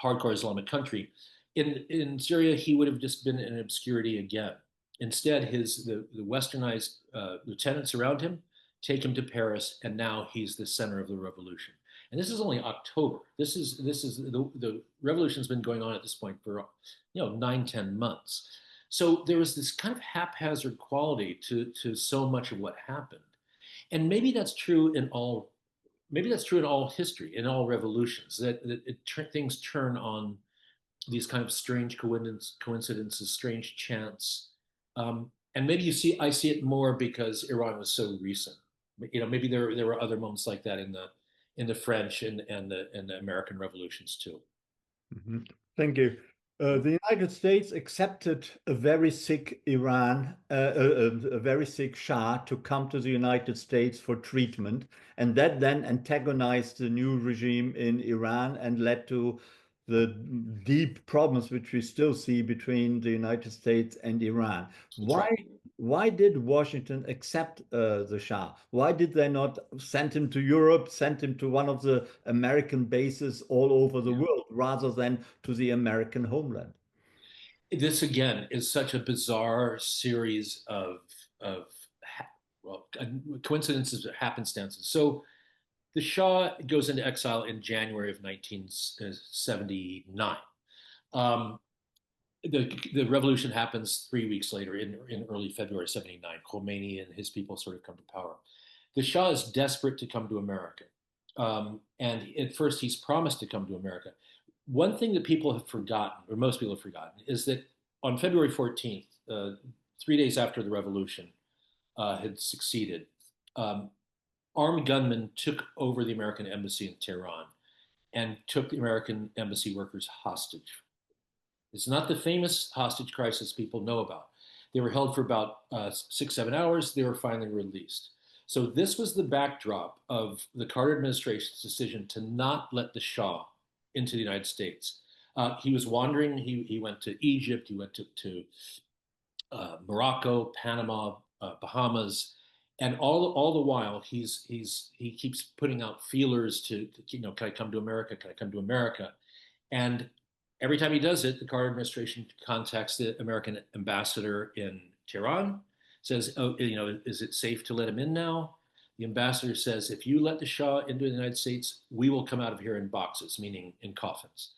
hardcore Islamic country. In Syria, he would have just been in obscurity again. Instead, the westernized lieutenants around him take him to Paris, and now he's the center of the revolution. And this is only October. The revolution's been going on at this point for 9-10 months. So there was this kind of haphazard quality to so much of what happened, and maybe that's true in all history, in all revolutions, that things turn on these kind of strange coincidences, strange chance, and maybe I see it more because Iran was so recent. Maybe there were other moments like that in the French and the American revolutions too.
Mhm. Thank you. The United States accepted a very sick a very sick Shah to come to the United States for treatment, and that then antagonized the new regime in Iran and led to the deep problems which we still see between the United States and Iran.
That's right.
Why did Washington accept the Shah? Why did they not send him to Europe, send him to one of the American bases all over the
Yeah.
world, rather than to the American homeland?
This again is such a bizarre series of well, coincidences, happenstances. So the Shah goes into exile in January of 1979. Um, the revolution happens 3 weeks later in early February 79. Khomeini and his people sort of come to power. The Shah is desperate to come to America. And at first, he's promised to come to America. One thing that people have forgotten, or most people have forgotten, is that on February 14th, 3 days after the revolution had succeeded, um, armed gunmen took over the American embassy in Tehran and took the American embassy workers hostage. It's not the famous hostage crisis people know about. They were held for about 6, 7 hours. They were finally released. So this was the backdrop of the Carter administration's decision to not let the Shah into the United States. He was wandering. He went to Egypt. He went to Morocco, Panama, Bahamas, and all the while he keeps putting out feelers to can I come to America? Can I come to America? And every time he does it, the Carter administration contacts the American ambassador in Tehran, says, "Oh, is it safe to let him in now?" The ambassador says, "If you let the Shah into the United States, we will come out of here in boxes, meaning in coffins."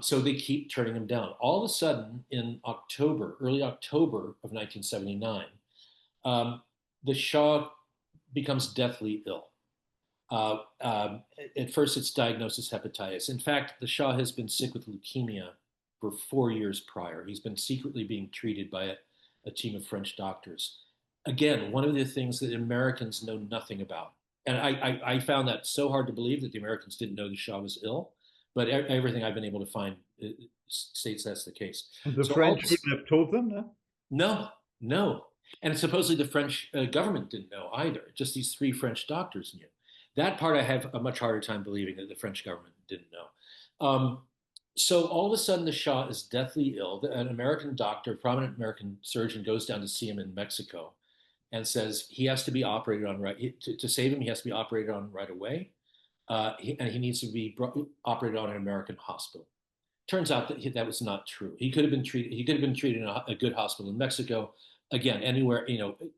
So they keep turning him down. All of a sudden, in October, early October of 1979, um, the Shah becomes deathly ill. Uh, um, at first, it's diagnosed as hepatitis. In fact, the Shah has been sick with leukemia for 4 years prior. He's been secretly being treated by a team of French doctors. Again, one of the things that Americans know nothing about. And I found that so hard to believe that the Americans didn't know the Shah was ill, but everything I've been able to find states that's the case.
And the
So all
French
this,
wouldn't have told them, no?
no, no. And supposedly the French government didn't know either. Just these three French doctors knew. That part I have a much harder time believing that the French government didn't know. So all of a sudden, the Shah is deathly ill. An American doctor, prominent American surgeon, goes down to see him in Mexico and says he has to be operated on to save him. He has to be operated on right away, and he needs to be operated on in an American hospital. Turns out that that was not true. He could have been treated. He could have been treated in a good hospital in Mexico. Again, anywhere,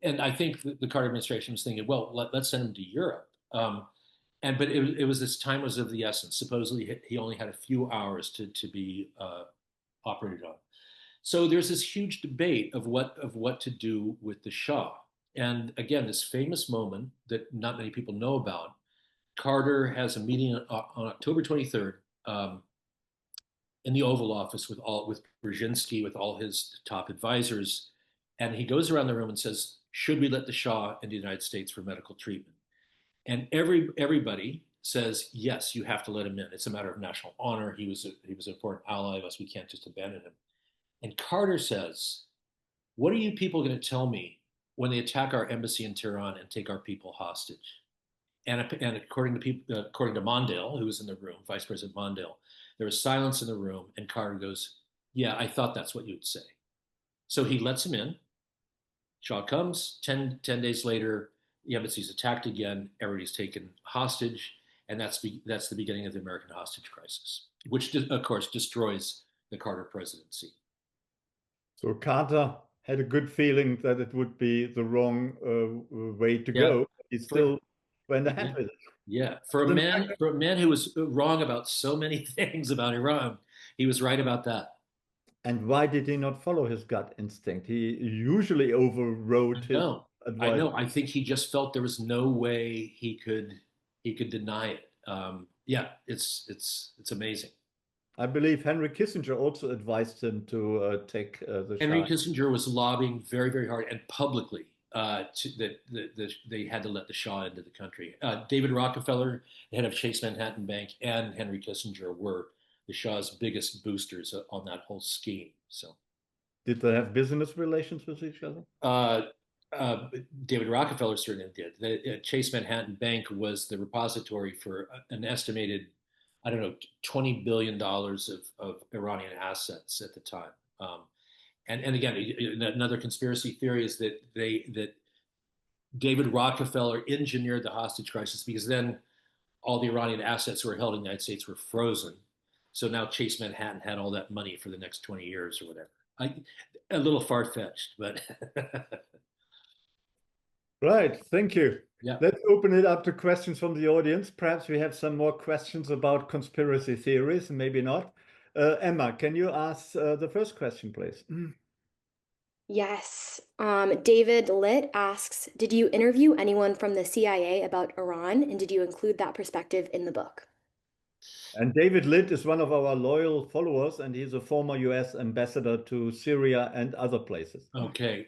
And I think the Carter administration was thinking, well, let's send him to Europe. But it was this time was of the essence. Supposedly, he only had a few hours to be operated on. So there's this huge debate of what to do with the Shah. And again, this famous moment that not many people know about. Carter has a meeting on October 23rd. In the Oval Office with Brzezinski, with all his top advisors, and he goes around the room and says, "Should we let the Shah into the United States for medical treatment?" And everybody says, "Yes, you have to let him in. It's a matter of national honor. He was an important ally of us. We can't just abandon him." And Carter says, "What are you people going to tell me when they attack our embassy in Tehran and take our people hostage?" And according to Mondale, who was in the room, Vice President Mondale, there was silence in the room, and Carter goes, "Yeah, I thought that's what you'd say." So he lets him in. Shaw comes. 10 days later, the embassy's attacked again. Everybody's taken hostage, and that's the beginning of the American hostage crisis, which of course destroys the Carter presidency.
So Carter had a good feeling that it would be the wrong way to
Yeah,
go. He
for
still went
yeah,
ahead with it.
yeah. For a
The
man who was wrong about so many things about Iran, he was right about that.
And why did he not follow his gut instinct? He usually overrode
I
his
know. I
advice.
know. I think he just felt there was no way he could deny it. Yeah, it's amazing.
I believe Henry Kissinger also advised him to take the
Henry
shot.
Kissinger was lobbying very, very hard and publicly that they had to let the Shah into the country. David Rockefeller, head of Chase Manhattan Bank, and Henry Kissinger were the Shah's biggest boosters on that whole scheme. So.
Did they have business relations with each other?
Uh, David Rockefeller certainly did. The Chase Manhattan Bank was the repository for an estimated, I don't know, $20 billion of Iranian assets at the time. And again, another conspiracy theory is that David Rockefeller engineered the hostage crisis because then all the Iranian assets that were held in the United States were frozen. So now Chase Manhattan had all that money for the next 20 years or whatever. A little far-fetched, but
Right, thank you.
yeah.
Let's open it up to questions from the audience. Perhaps we have some more questions about conspiracy theories, maybe not. Emma, can you ask the first question, please?
Yes. David Litt asks, did you interview anyone from the CIA about Iran, and did you include that perspective in the book?
And David Litt is one of our loyal followers, and he's a former US ambassador to Syria and other places.
Okay.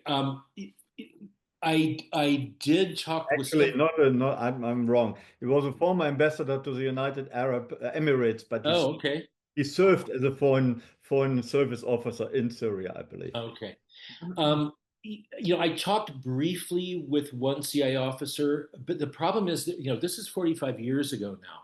I did talk with
Actually, I'm wrong. He was a former ambassador to the United Arab Emirates, but
okay.
he served as a foreign service officer in Syria, I believe.
Okay. I talked briefly with one CIA officer, but the problem is that, this is 45 years ago now,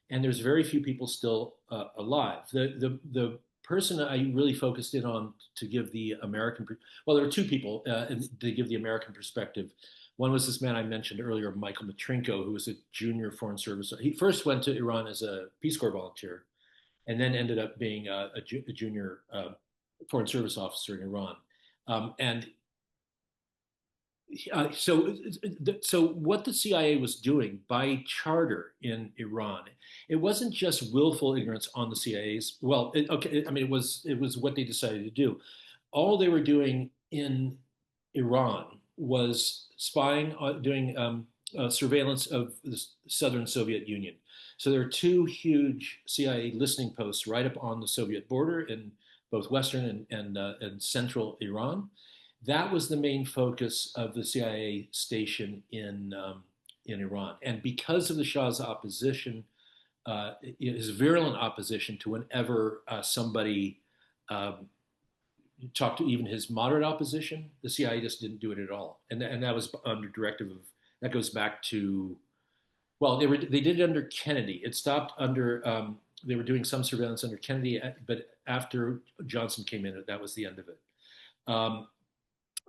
and there's very few people still alive. The person I really focused in on to give the American, well, there were two people to give the American perspective. One was this man I mentioned earlier, Michael Matrinko, who was a junior foreign service. He first went to Iran as a Peace Corps volunteer, and then ended up being a junior foreign service officer in Iran. And so what the CIA was doing by charter in Iran, it wasn't just willful ignorance on the CIA's. Well, it was what they decided to do. All they were doing in Iran was spying, doing surveillance of the southern Soviet Union. So there are two huge CIA listening posts right up on the Soviet border in both western and central Iran. That was the main focus of the CIA station in Iran. And because of the Shah's opposition, his virulent opposition to whenever somebody talked to even his moderate opposition, the CIA just didn't do it at all. And that was under directive of, that goes back to, well, they did it under Kennedy. It stopped under, they were doing some surveillance under Kennedy, but after Johnson came in, that was the end of it.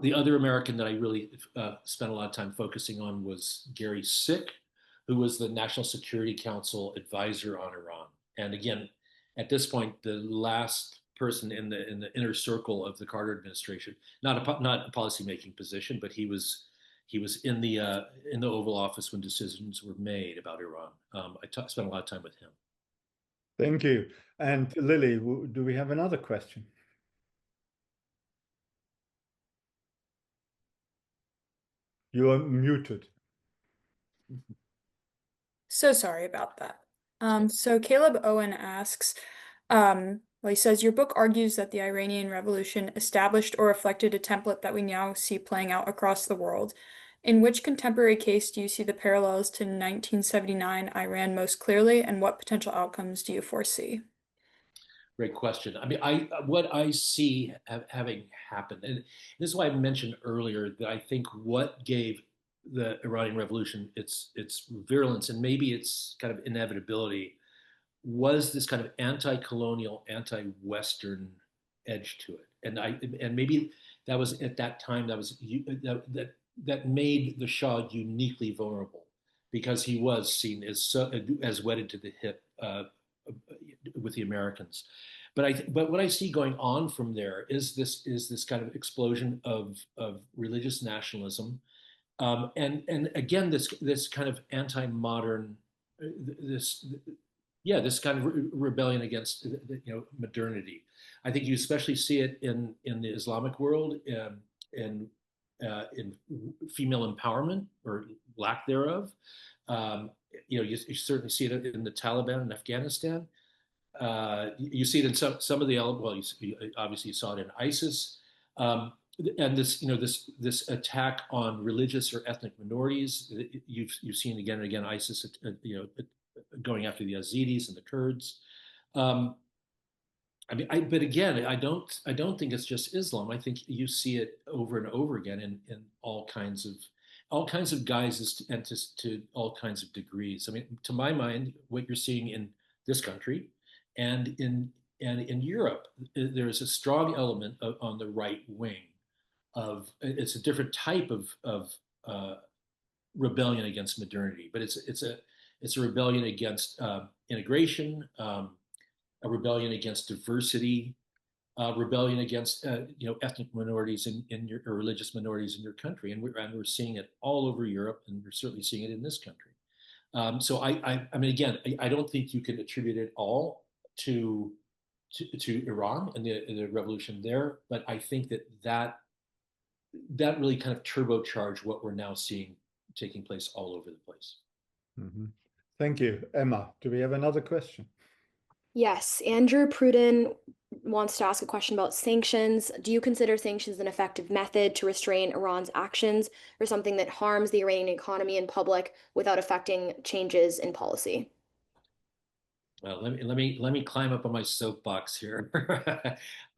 The other American that I really spent a lot of time focusing on was Gary Sick, who was the National Security Council advisor on Iran. And again, at this point, the last person in the inner circle of the Carter administration, not a policymaking position, but he was in the Oval Office when decisions were made about Iran. I spent a lot of time with him.
Thank you. And Lily, do we have another question? You are muted.
So sorry about that. So Caleb Owen asks, well, he says, your book argues that the Iranian Revolution established or reflected a template that we now see playing out across the world. In which contemporary case do you see the parallels to 1979 Iran most clearly, and what potential outcomes do you foresee?
Great question. I mean, what I see having happened, and this is why I mentioned earlier that I think what gave the Iranian Revolution its virulence and maybe its kind of inevitability was this kind of anti-colonial, anti-Western edge to it, and maybe that was at that time that made the Shah uniquely vulnerable because he was seen as wedded to the hip with the Americans. But what I see going on from there is this kind of explosion of religious nationalism, and again this kind of anti-modern this kind of rebellion against modernity. I think you especially see it in the Islamic world, in female empowerment or lack thereof. You certainly see it in the Taliban in Afghanistan. You see it in some of the obviously you saw it in ISIS, and this attack on religious or ethnic minorities. You've seen again and again ISIS, going after the Yazidis and the Kurds. I mean, but again, I don't think it's just Islam. I think you see it over and over again in all kinds of guises and to all kinds of degrees. I mean, to my mind, what you're seeing in this country and in Europe, there's a strong element on the right wing of it's a different type of rebellion against modernity, but it's a rebellion against integration, a rebellion against diversity, rebellion against ethnic minorities in your or religious minorities in your country, and we're seeing it all over Europe, and we're certainly seeing it in this country. So I mean, again, I don't think you can attribute it all to Iran and the revolution there, but I think that really kind of turbocharged what we're now seeing taking place all over the place.
Mm-hmm. Thank you. Emma, do we have another question?
Yes, Andrew Pruden wants to ask a question about sanctions. Do you consider sanctions an effective method to restrain Iran's actions, or something that harms the Iranian economy and public without affecting changes in policy?
Well, let me climb up on my soapbox here.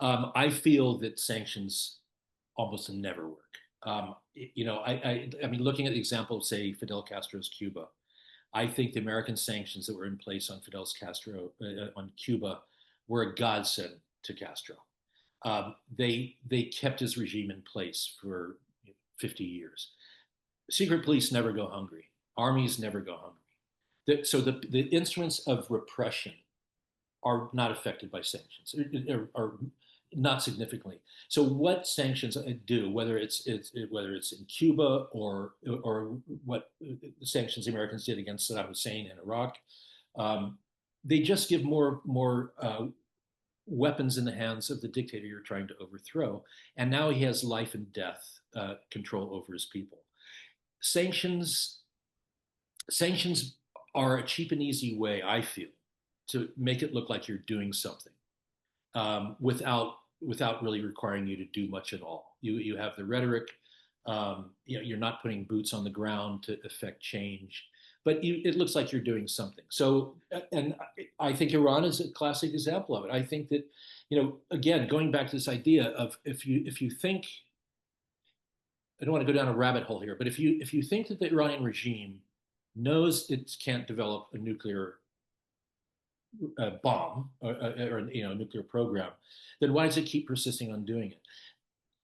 I feel that sanctions almost never work. I mean, looking at the example of, say, Fidel Castro's Cuba, I think the American sanctions that were in place on Fidel Castro on Cuba were a godsend to Castro. They kept his regime in place for 50 years. Secret police never go hungry. Armies never go hungry. So the instruments of repression are not affected by sanctions, or not significantly. So what sanctions do, whether it's in Cuba or what the sanctions the Americans did against Saddam Hussein in Iraq, they just give more weapons in the hands of the dictator you're trying to overthrow, and now he has life and death control over his people. Sanctions are a cheap and easy way, I feel, to make it look like you're doing something without really requiring you to do much at all. You have the rhetoric. You're not putting boots on the ground to affect change, but it looks like you're doing something. So, and I think Iran is a classic example of it. I think that, again, going back to this idea of if you think, I don't want to go down a rabbit hole here, but if you think that the Iranian regime knows it can't develop a nuclear bomb or a nuclear program, then why does it keep persisting on doing it?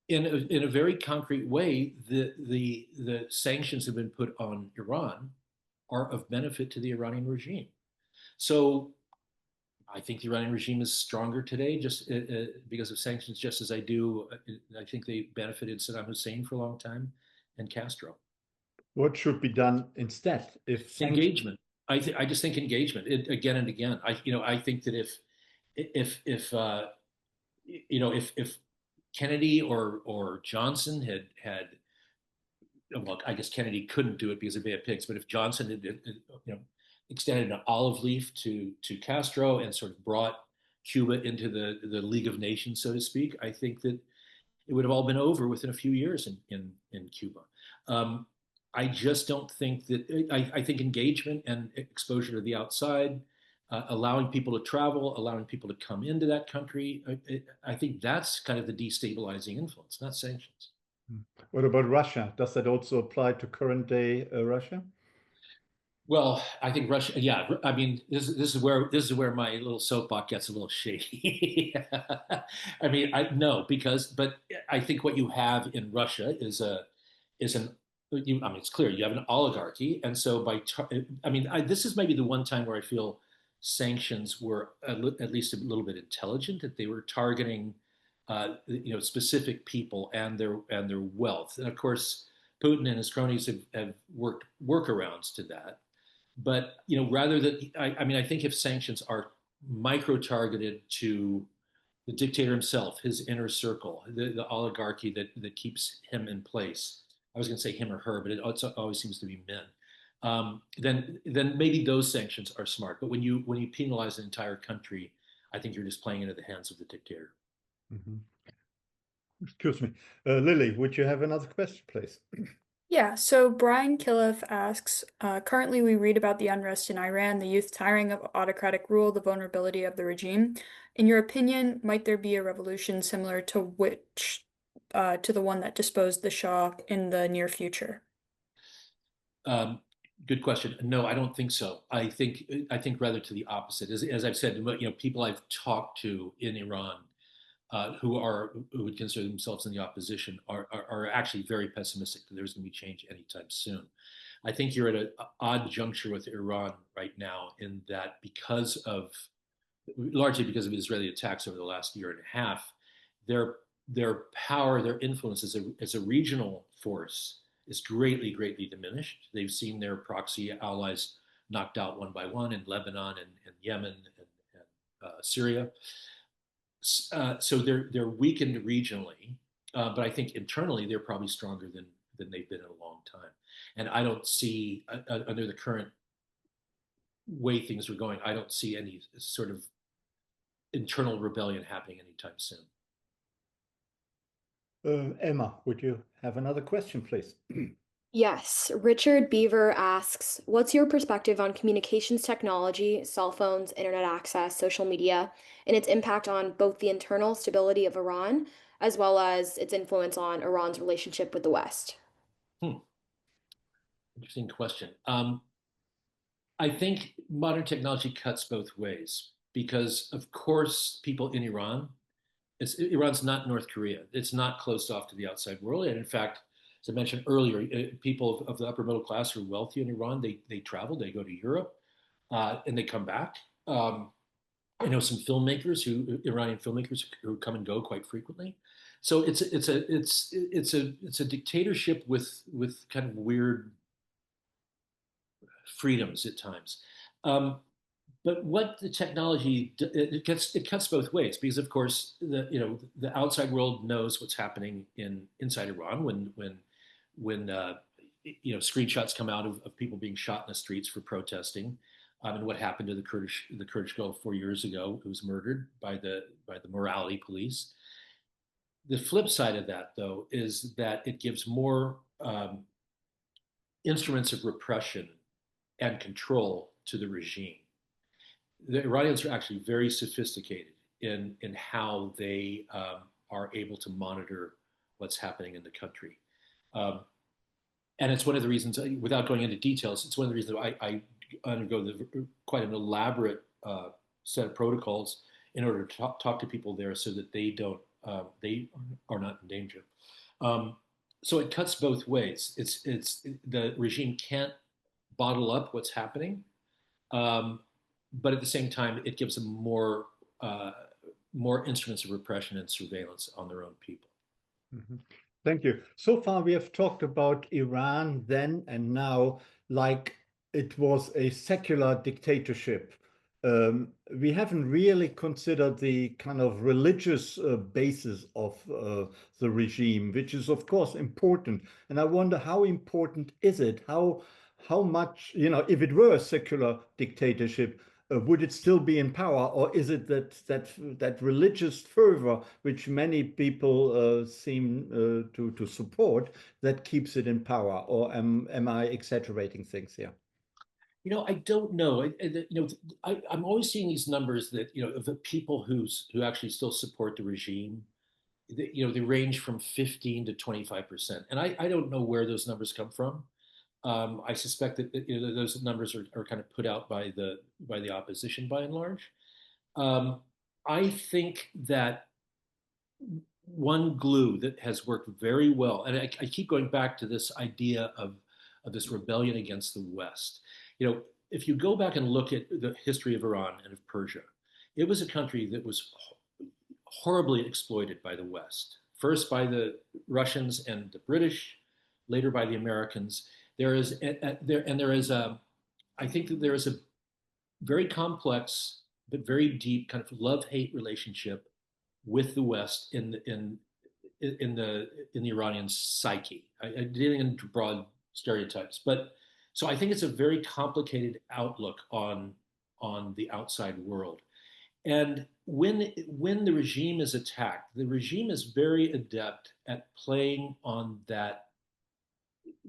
In a very concrete way, the sanctions have been put on Iran are of benefit to the Iranian regime. So I think the Iranian regime is stronger today just because of sanctions, just as I think they benefited Saddam Hussein for a long time and Castro.
What should be done instead? If
engagement, I just think engagement again and again. I think that if Kennedy or Johnson had well, I guess Kennedy couldn't do it because of bad pigs, but if Johnson had extended an olive leaf to Castro and sort of brought Cuba into the League of Nations, so to speak, I think that it would have all been over within a few years in Cuba. I just don't think that, I think engagement and exposure to the outside, allowing people to travel, allowing people to come into that country, I think that's kind of the destabilizing influence, not sanctions.
What about Russia? Does that also apply to current day Russia?
Well, I think Russia, yeah. I mean, this is where my little soapbox gets a little shady. I mean, but I think what you have in Russia is it's clear you have an oligarchy, and so this is maybe the one time where I feel sanctions were at least a little bit intelligent, that they were targeting specific people and their wealth, and of course Putin and his cronies have worked workarounds to that. But rather than, I think if sanctions are micro targeted to the dictator himself, his inner circle, the oligarchy that keeps him in place, I was going to say him or her, but it always seems to be men. Then maybe those sanctions are smart. But when you penalize an entire country, I think you're just playing into the hands of the dictator.
Mm-hmm. Excuse me, Lily, would you have another question, please?
Yeah, so Brian Killif asks, currently we read about the unrest in Iran, the youth tiring of autocratic rule, the vulnerability of the regime. In your opinion, might there be a revolution similar to the one that disposed the Shah in the near future?
Um, Good question. No, I don't think so. I think rather to the opposite. As I've said, people I've talked to in Iran who would consider themselves in the opposition are actually very pessimistic that there's going to be change anytime soon. I think you're at an odd juncture with Iran right now in that largely because of Israeli attacks over the last year and a half, their their power, their influence as a regional force is greatly, greatly diminished. They've seen their proxy allies knocked out one by one in Lebanon and Yemen and Syria. So they're weakened regionally, but I think internally they're probably stronger than they've been in a long time. And I don't see under the current way things are going, I don't see any sort of internal rebellion happening anytime soon.
Emma, would you have another question, please?
Yes, Richard Beaver asks, what's your perspective on communications technology, cell phones, internet access, social media, and its impact on both the internal stability of Iran as well as its influence on Iran's relationship with the West?
Hmm. Interesting question. I think modern technology cuts both ways because, of course, people in Iran's not North Korea. It's not closed off to the outside world. And in fact, as I mentioned earlier, people of the upper middle class who are wealthy in Iran, they travel, they go to Europe, and they come back. I know some Iranian filmmakers who come and go quite frequently. So it's a dictatorship with kind of weird freedoms at times. But what the technology it cuts both ways because of course the outside world knows what's happening inside Iran when screenshots come out of people being shot in the streets for protesting, and what happened to the Kurdish girl 4 years ago who was murdered by the morality police. The flip side of that, though, is that it gives more instruments of repression and control to the regime. The Iranians are actually very sophisticated in how they are able to monitor what's happening in the country. And it's one of the reasons, without going into details, it's one of the reasons I undergo quite an elaborate set of protocols in order to talk to people there so that they are not in danger. So it cuts both ways. It's the regime can't bottle up what's happening, but at the same time, it gives them more instruments of repression and surveillance on their own people.
Mhm. Thank you. So far, we have talked about Iran then and now, like it was a secular dictatorship. We haven't really considered the kind of religious basis of the regime, which is, of course, important. And I wonder how important is it? How much, if it were a secular dictatorship, would it still be in power, or is it that religious fervor, which many people seem to support, that keeps it in power? Or am I exaggerating things here?
I don't know. I'm always seeing these numbers that of the people who actually still support the regime. They range from 15 to 25%, and I don't know where those numbers come from. I suspect that those numbers are kind of put out by the opposition by and large. I think that one glue that has worked very well, and I keep going back to this idea of this rebellion against the West. If you go back and look at the history of Iran and of Persia, it was a country that was horribly exploited by the West, first by the Russians and the British, later by the Americans. I think that there is a very complex but very deep kind of love-hate relationship with the West in the Iranian psyche. I didn't into broad stereotypes, but so I think it's a very complicated outlook on the outside world. And when the regime is attacked, the regime is very adept at playing on that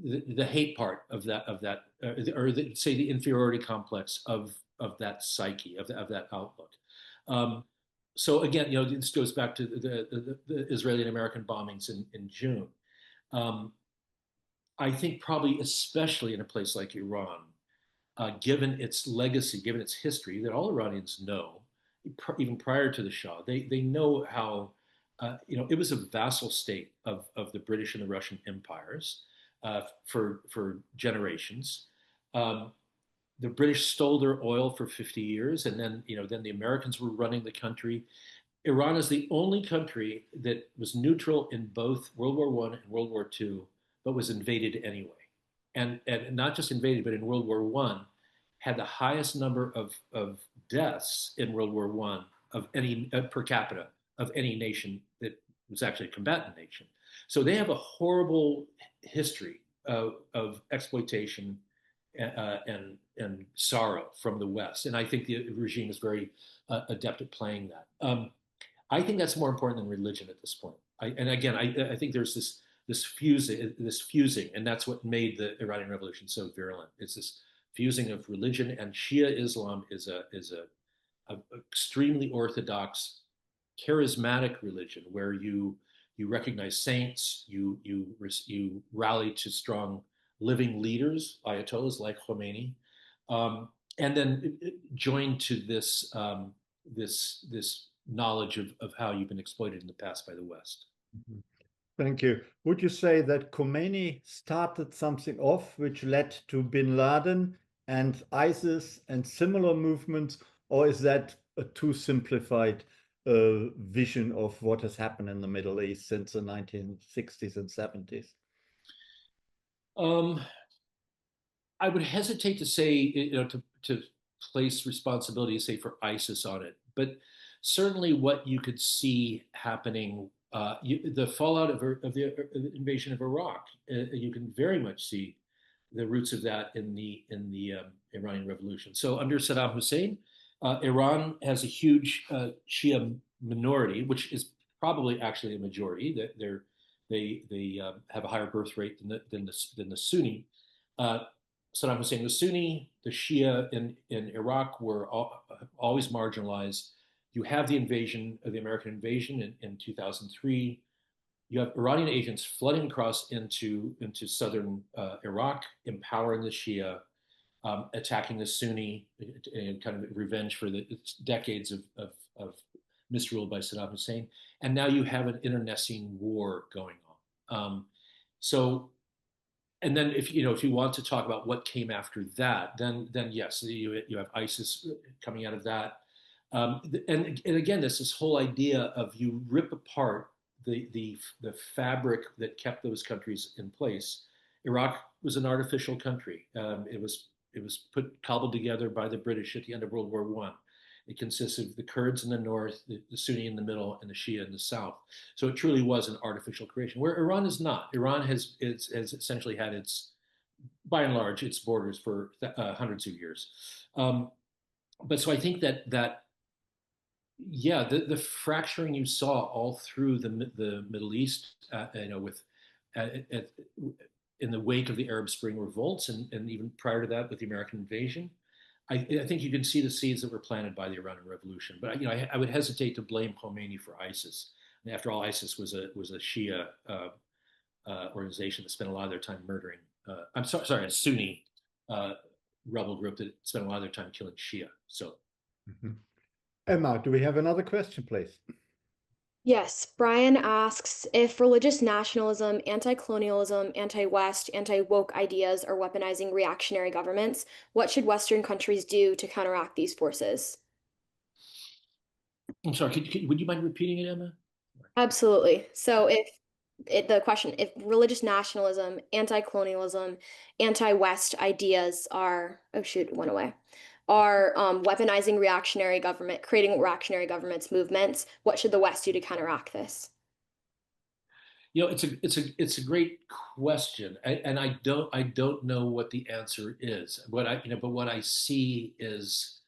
the hate part of that, or say the inferiority complex of that psyche, of that outlook. So again, this goes back to the Israeli and American bombings in June. I think probably especially in a place like Iran, given its legacy, given its history, that all Iranians know, even prior to the Shah, they know how, it was a vassal state of the British and the Russian empires for generations. The British stole their oil for 50 years, and then the Americans were running the country. Iran is the only country that was neutral in both World War I and World War II, but was invaded anyway. And not just invaded, but in World War I, had the highest number of deaths in World War I of any per capita of any nation that was actually a combatant nation. So they have a horrible history of exploitation and sorrow from the West. And I think the regime is very adept at playing that. I think that's more important than religion at this point. I think there's this fusing, and that's what made the Iranian Revolution so virulent. It's this fusing of religion, and Shia Islam is a extremely orthodox, charismatic religion where you recognize saints, you rally to strong living leaders, ayatollahs like Khomeini, and then joined to this knowledge of how you've been exploited in the past by the West.
Mm-hmm. Thank you. Would you say that Khomeini started something off which led to bin Laden and ISIS and similar movements, or is that a too simplified vision of what has happened in the Middle East since the 1960s and 70s?
I would hesitate to say, to place responsibility, say, for ISIS on it, but certainly what you could see happening, the fallout of the invasion of Iraq, you can very much see the roots of that in the Iranian Revolution. So under Saddam Hussein, Iran has a huge Shia minority, which is probably actually a majority. That they have a higher birth rate than the Sunni. Saddam Hussein was Sunni. The Shia in Iraq were always marginalized. You have the American invasion in 2003. You have Iranian agents flooding across into southern Iraq, empowering the Shia, attacking the Sunni, and kind of revenge for the decades of misrule by Saddam Hussein. And now you have an internecine war going on. And then if you want to talk about what came after that, then yes, you have ISIS coming out of that. And again, this whole idea of you rip apart the fabric that kept those countries in place. Iraq was an artificial country. It was cobbled together by the British at the end of World War I. It consists of the Kurds in the north, the Sunni in the middle, and the Shia in the south. So it truly was an artificial creation, where Iran is not. Iran has essentially had by and large, its borders for hundreds of years. But so I think that the fracturing you saw all through the Middle East, with in the wake of the Arab Spring revolts, and even prior to that with the American invasion, I think you can see the seeds that were planted by the Iranian Revolution. But I would hesitate to blame Khomeini for ISIS. And after all, ISIS was a Shia organization that spent a lot of their time murdering. I'm sorry, a Sunni rebel group that spent a lot of their time killing Shia. So.
Mm-hmm. Emma, do we have another question, please?
Yes, Brian asks, if religious nationalism, anti-colonialism, anti-West, anti-woke ideas are weaponizing reactionary governments, what should Western countries do to counteract these forces?
I'm sorry, would you mind repeating it, Emma?
Absolutely. So the question, if religious nationalism, anti-colonialism, anti-West ideas are, oh shoot, it went away, are weaponizing creating reactionary governments, movements, what should the West do to counteract this?
It's a great question, and I don't know what the answer is. But what I see is,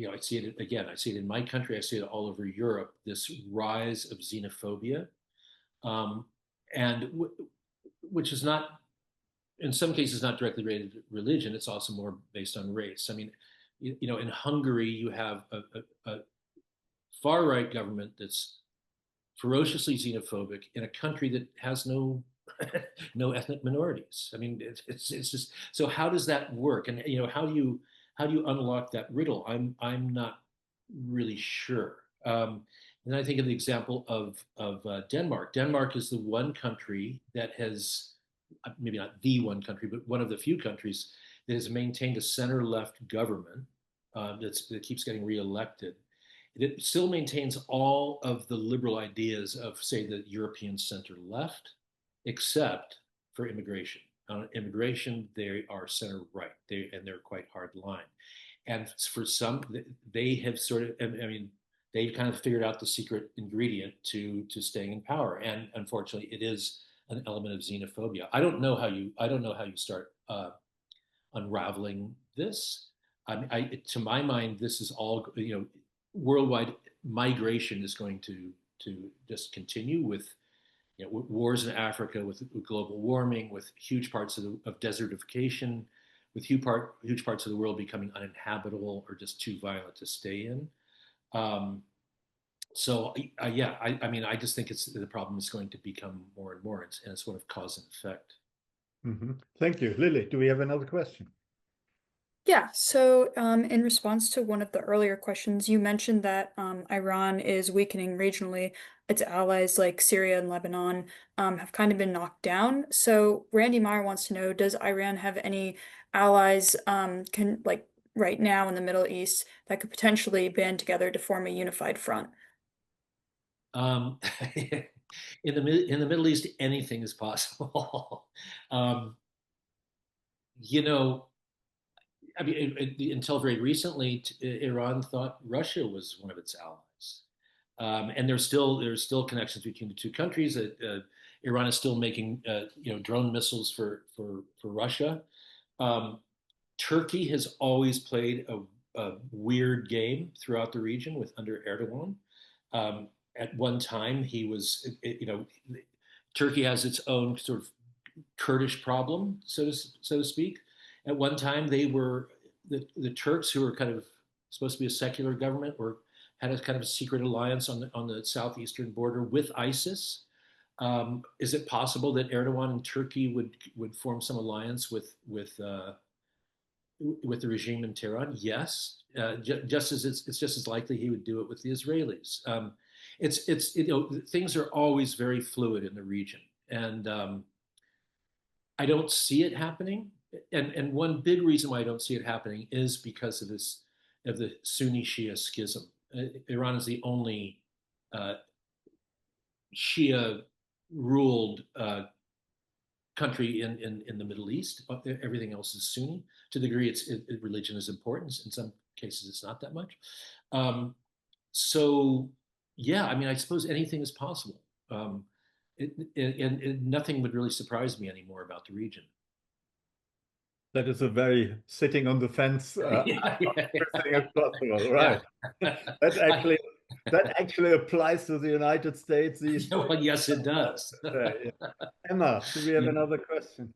I see it again. I see it in my country. I see it all over Europe. This rise of xenophobia, and which is not in some cases not directly related to religion. It's also more based on race. I mean, in Hungary, you have a far right government that's ferociously xenophobic in a country that has no no ethnic minorities. I mean, it's just, so how does that work? And how do you unlock that riddle? I'm not really sure. And I think of the example of Denmark. Denmark is the one country that has, maybe not the one country, but one of the few countries that has maintained a center left government that keeps getting reelected. It still maintains all of the liberal ideas of, say, the European center left, except for immigration. On immigration, they are center right, and they're quite hard line. And for some, they have sort of, I mean, they've kind of figured out the secret ingredient to staying in power. And unfortunately, it is an element of xenophobia. I don't know how you start unraveling this. To my mind, this is all, worldwide migration is going to just continue with wars in Africa, with global warming, with huge parts of desertification, with huge parts of the world becoming uninhabitable or just too violent to stay in. So yeah, I mean, I just think the problem is going to become more and more, and it's sort of cause and effect.
Mm-hmm. Thank you. Lily, do we have another question?
Yeah, so in response to one of the earlier questions, you mentioned that Iran is weakening regionally. Its allies like Syria and Lebanon have kind of been knocked down. So Randy Meyer wants to know, does Iran have any allies right now in the Middle East that could potentially band together to form a unified front?
Um, in the Middle East, anything is possible. um, you know, I mean, until very recently, Iran thought Russia was one of its allies, and there's still connections between the two countries. Iran is still making drone missiles for Russia. Um, Turkey has always played a weird game throughout the region with under Erdogan. At one time, he was, Turkey has its own sort of Kurdish problem, so to speak. At one time, they were the Turks, who were kind of supposed to be a secular government, had a kind of a secret alliance on the southeastern border with ISIS. Is it possible that Erdogan and Turkey would form some alliance with the regime in Tehran? Yes, just as it's just as likely he would do it with the Israelis. Things are always very fluid in the region, and I don't see it happening. And one big reason why I don't see it happening is because of the Sunni Shia schism. Iran is the only Shia ruled country in the Middle East. Everything else is Sunni. To the degree religion is important, in some cases it's not that much. So yeah, I mean, I suppose anything is possible. And nothing would really surprise me anymore about the region.
That is a very sitting on the fence
Yeah, yeah,
thing across the world, right? That actually applies to the United States these days.
Well, yes, it does.
Yeah. Emma, do we have another question?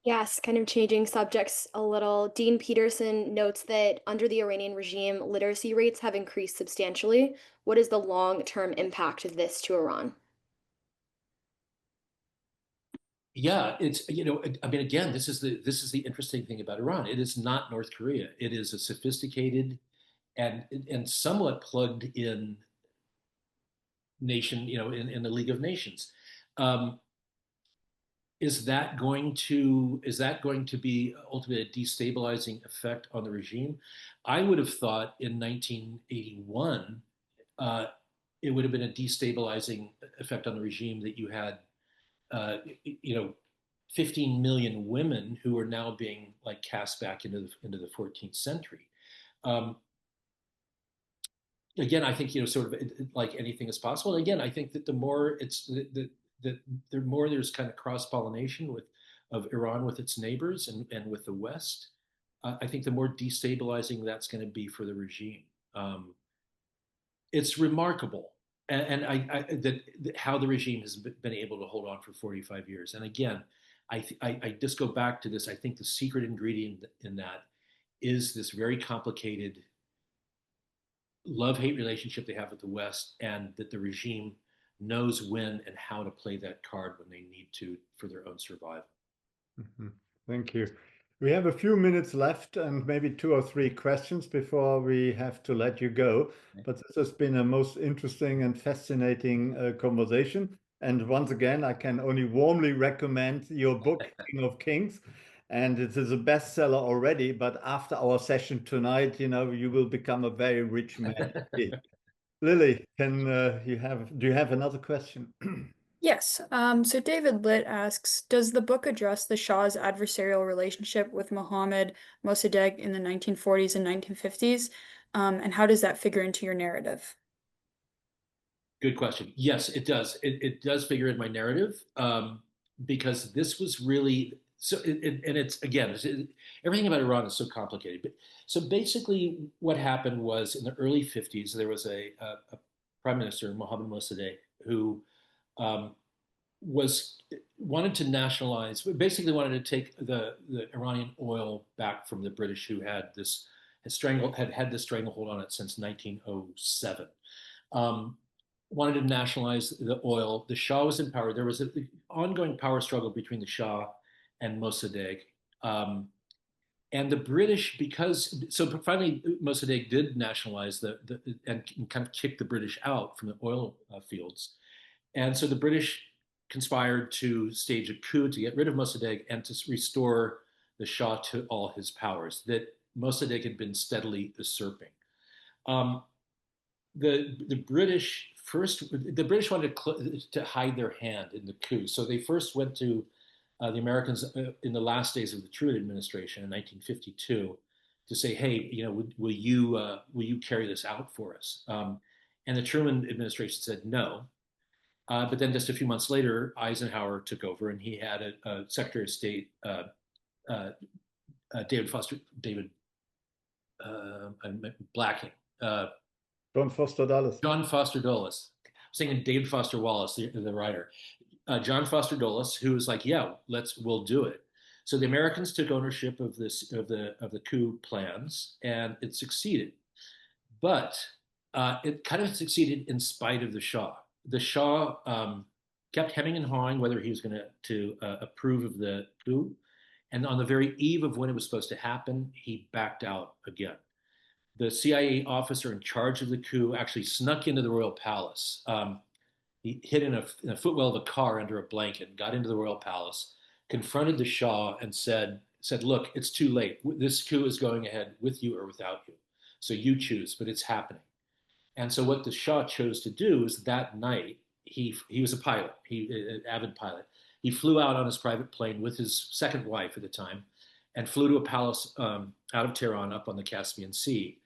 Yes, kind of changing subjects a little. Dean Peterson notes that under the Iranian regime, literacy rates have increased substantially. What is the long-term impact of this to Iran?
Yeah, it's I mean, again, this is the interesting thing about Iran. It is not North Korea. It is a sophisticated and somewhat plugged in nation, in the League of Nations. Is that going to be ultimately a destabilizing effect on the regime? I would have thought in 1981 it would have been a destabilizing effect on the regime that you had, 15 million women who are now being like cast back into the 14th century. Again, I think sort of like anything is possible. And again, I think that the more the more there's kind of cross pollination of Iran with its neighbors and with the West, I think the more destabilizing that's going to be for the regime. It's remarkable, and that how the regime has been able to hold on for 45 years. And again, I just go back to this. I think the secret ingredient in that is this very complicated love-hate relationship they have with the West, and that the regime knows when and how to play that card when they need to for their own survival.
Thank you. We have a few minutes left and maybe 2 or 3 questions before we have to let you go. But this has been a most interesting and fascinating conversation. And once again, I can only warmly recommend your book, King of Kings. And it is a bestseller already. But after our session tonight, you will become a very rich man. Lily, do you have another question?
Yes. So David Litt asks, does the book address the Shah's adversarial relationship with Mohammad Mossadegh in the 1940s and 1950s? And how does that figure into your narrative?
Good question. Yes, it does. It does figure in my narrative, because this was really so. And it's again, everything about Iran is so complicated. But so basically, what happened was in the early 50s, there was a prime minister, Mohammad Mossadegh, who um, was wanted to nationalize, basically wanted to take the Iranian oil back from the British, who had had this stranglehold on it since 1907. Um, Wanted to nationalize the oil. The Shah was in power. There was an ongoing power struggle between the Shah and Mossadegh. And the British, so finally Mossadegh did nationalize and kind of kick the British out from the oil fields. And so the British conspired to stage a coup to get rid of Mossadegh and to restore the Shah to all his powers that Mossadegh had been steadily usurping. Um, the British wanted to hide their hand in the coup, so they first went to the Americans in the last days of the Truman administration in 1952 to say, hey, will you carry this out for us? And the Truman administration said no. But then just a few months later, Eisenhower took over, and he had a Secretary of State, David Blacking.
John Foster Dulles.
John Foster Dulles. I was thinking David Foster Wallace, the writer. John Foster Dulles, who was like, yeah, we'll do it. So the Americans took ownership of the coup plans, and it succeeded. But it kind of succeeded in spite of the Shah. The Shah kept hemming and hawing whether he was going to approve of the coup. And on the very eve of when it was supposed to happen, he backed out again. The CIA officer in charge of the coup actually snuck into the royal palace. He hid in a footwell of a car under a blanket, got into the royal palace, confronted the Shah, and said, look, it's too late. This coup is going ahead with you or without you. So you choose, but it's happening. And so what the Shah chose to do is that night, he was a pilot, an avid pilot. He flew out on his private plane with his second wife at the time and flew to a palace out of Tehran up on the Caspian Sea.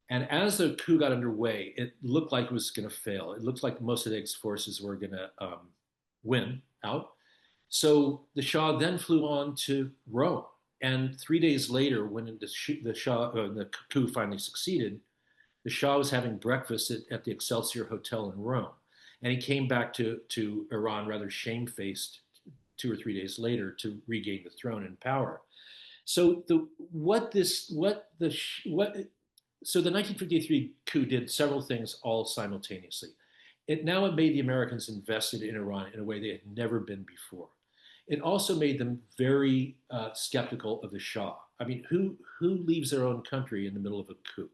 And as the coup got underway, it looked like it was going to fail. It looked like Mossadegh's forces were going to win out. So the Shah then flew on to Rome. And 3 days later, when the coup finally succeeded, the Shah was having breakfast at the Excelsior Hotel in Rome. And he came back to Iran rather shamefaced 2 or 3 days later to regain the throne and power. So the 1953 coup did several things all simultaneously. It made the Americans invested in Iran in a way they had never been before. It also made them very skeptical of the Shah. I mean, who leaves their own country in the middle of a coup?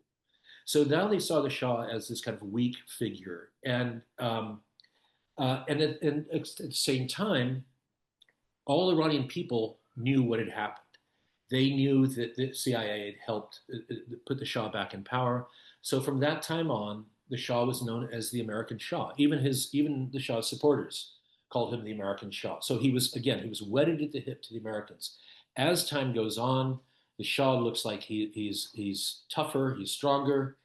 So now they saw the Shah as this kind of weak figure, and at the same time, all Iranian people knew what had happened. They knew that the CIA had helped put the Shah back in power. So from that time on, the Shah was known as the American Shah. Even the Shah's supporters called him the American Shah. So he was wedded at the hip to the Americans. As time goes on, the Shah looks like he's tougher, he's stronger.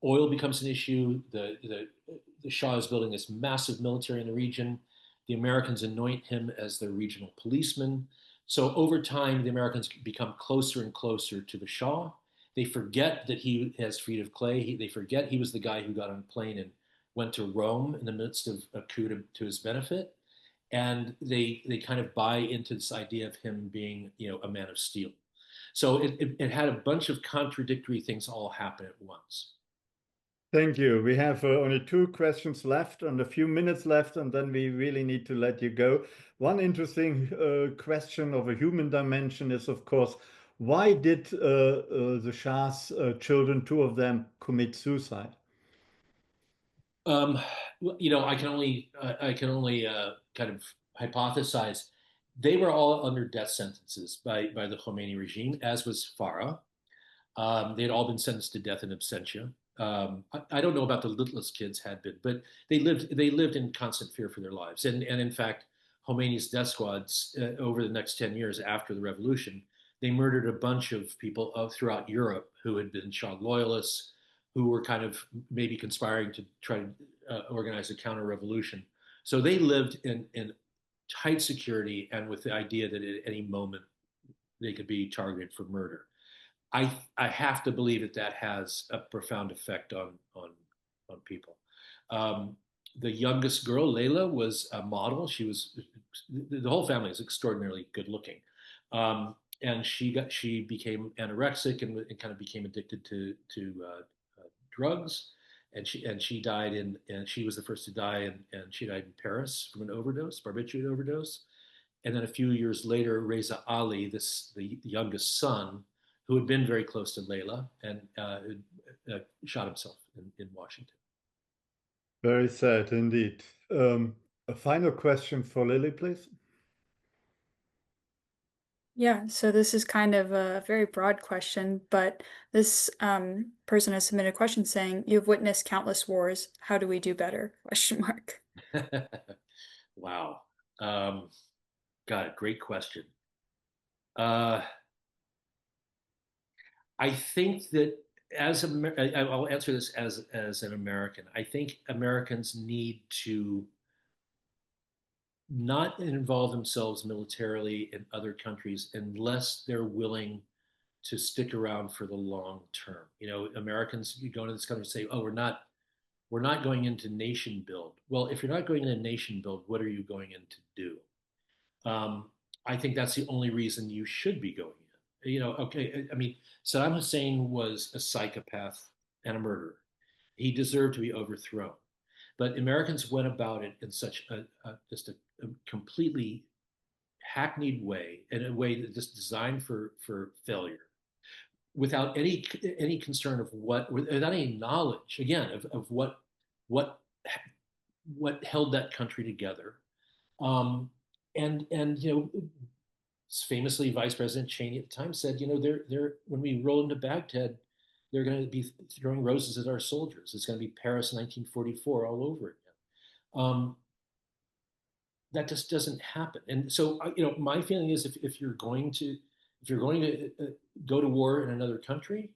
Oil becomes an issue. The Shah is building this massive military in the region. The Americans anoint him as their regional policeman. So over time, the Americans become closer and closer to the Shah. They forget that he has feet of clay. They forget he was the guy who got on a plane and went to Rome in the midst of a coup to his benefit. and they kind of buy into this idea of him being, a man of steel. So it had a bunch of contradictory things all happen at once.
Thank you. We have only 2 questions left and a few minutes left, and then we really need to let you go. One interesting question of a human dimension is, of course, why did the Shah's children, 2 of them, commit suicide?
I can only kind of hypothesize. They were all under death sentences by the Khomeini regime, as was Farah. They had all been sentenced to death in absentia. I don't know about the littlest kids had been, but they lived in constant fear for their lives. And in fact, Khomeini's death squads over the next 10 years after the revolution, they murdered a bunch of people throughout Europe who had been Shah loyalists, who were kind of maybe conspiring to try to organize a counter-revolution. So they lived in tight security and with the idea that at any moment they could be targeted for murder. I have to believe that has a profound effect on people. The youngest girl, Layla, was a model. She was the whole family is extraordinarily good looking, and she became anorexic and kind of became addicted to drugs, and she died and she was the first to die, and she died in Paris from an overdose, barbiturate overdose. And then a few years later, Reza Ali, the youngest son, who had been very close to Layla, and shot himself in Washington.
Very sad indeed. A final question for Lily, please.
Yeah, so this is kind of a very broad question, but this person has submitted a question saying, "You've witnessed countless wars. How do we do better?" ?
Wow. Great question. I think that I'll answer this as an American. I think Americans need to not involve themselves militarily in other countries unless they're willing to stick around for the long term. Americans, you go into this country and say, "Oh, we're not going into nation build." Well, if you're not going into nation build, what are you going in to do? I think that's the only reason you should be going in. Okay, I mean, Saddam Hussein was a psychopath and a murderer. He deserved to be overthrown. But Americans went about it in such just a completely hackneyed way, in a way that just designed for failure, without any concern of without any knowledge, again, of what held that country together. And famously, Vice President Cheney at the time said, they're when we roll into Baghdad, they're going to be throwing roses at our soldiers. It's going to be Paris 1944 all over again. That just doesn't happen. And so, my feeling is if you're going to go to war in another country,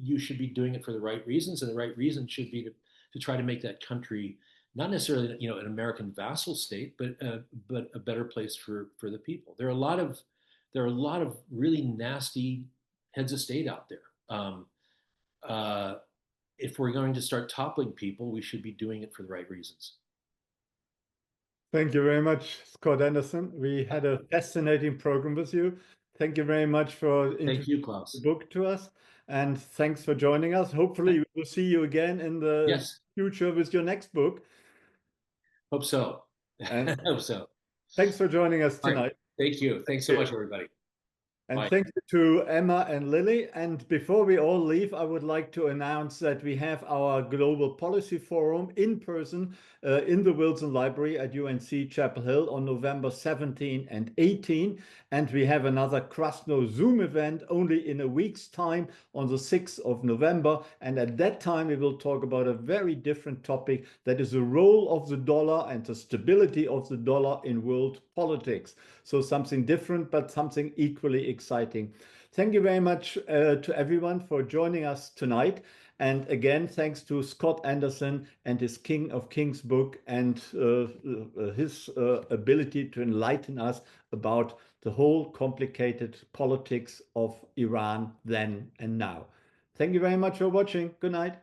you should be doing it for the right reasons, and the right reason should be to try to make that country not necessarily an American vassal state, but a better place for the people. There are a lot of really nasty heads of state out there. If we're going to start toppling people, we should be doing it for the right reasons.
Thank you very much, Scott Anderson. We had a fascinating program with you. Thank you very much for introducing the book to us, and thanks for joining us. Hopefully, we will see you again in the future with your next book.
Hope so. Hope so.
Thanks for joining us tonight.
Right. Thank you. Thanks so much, everybody.
And thank you to Emma and Lily. And before we all leave, I would like to announce that we have our Global Policy Forum in person in the Wilson Library at UNC Chapel Hill on November 17 and 18. And we have another Krasno Zoom event only in a week's time on the 6th of November. And at that time, we will talk about a very different topic, that is the role of the dollar and the stability of the dollar in world politics. So something different, but something equally exciting. Thank you very much to everyone for joining us tonight. And again, thanks to Scott Anderson and his King of Kings book and his ability to enlighten us about the whole complicated politics of Iran then and now. Thank you very much for watching. Good night.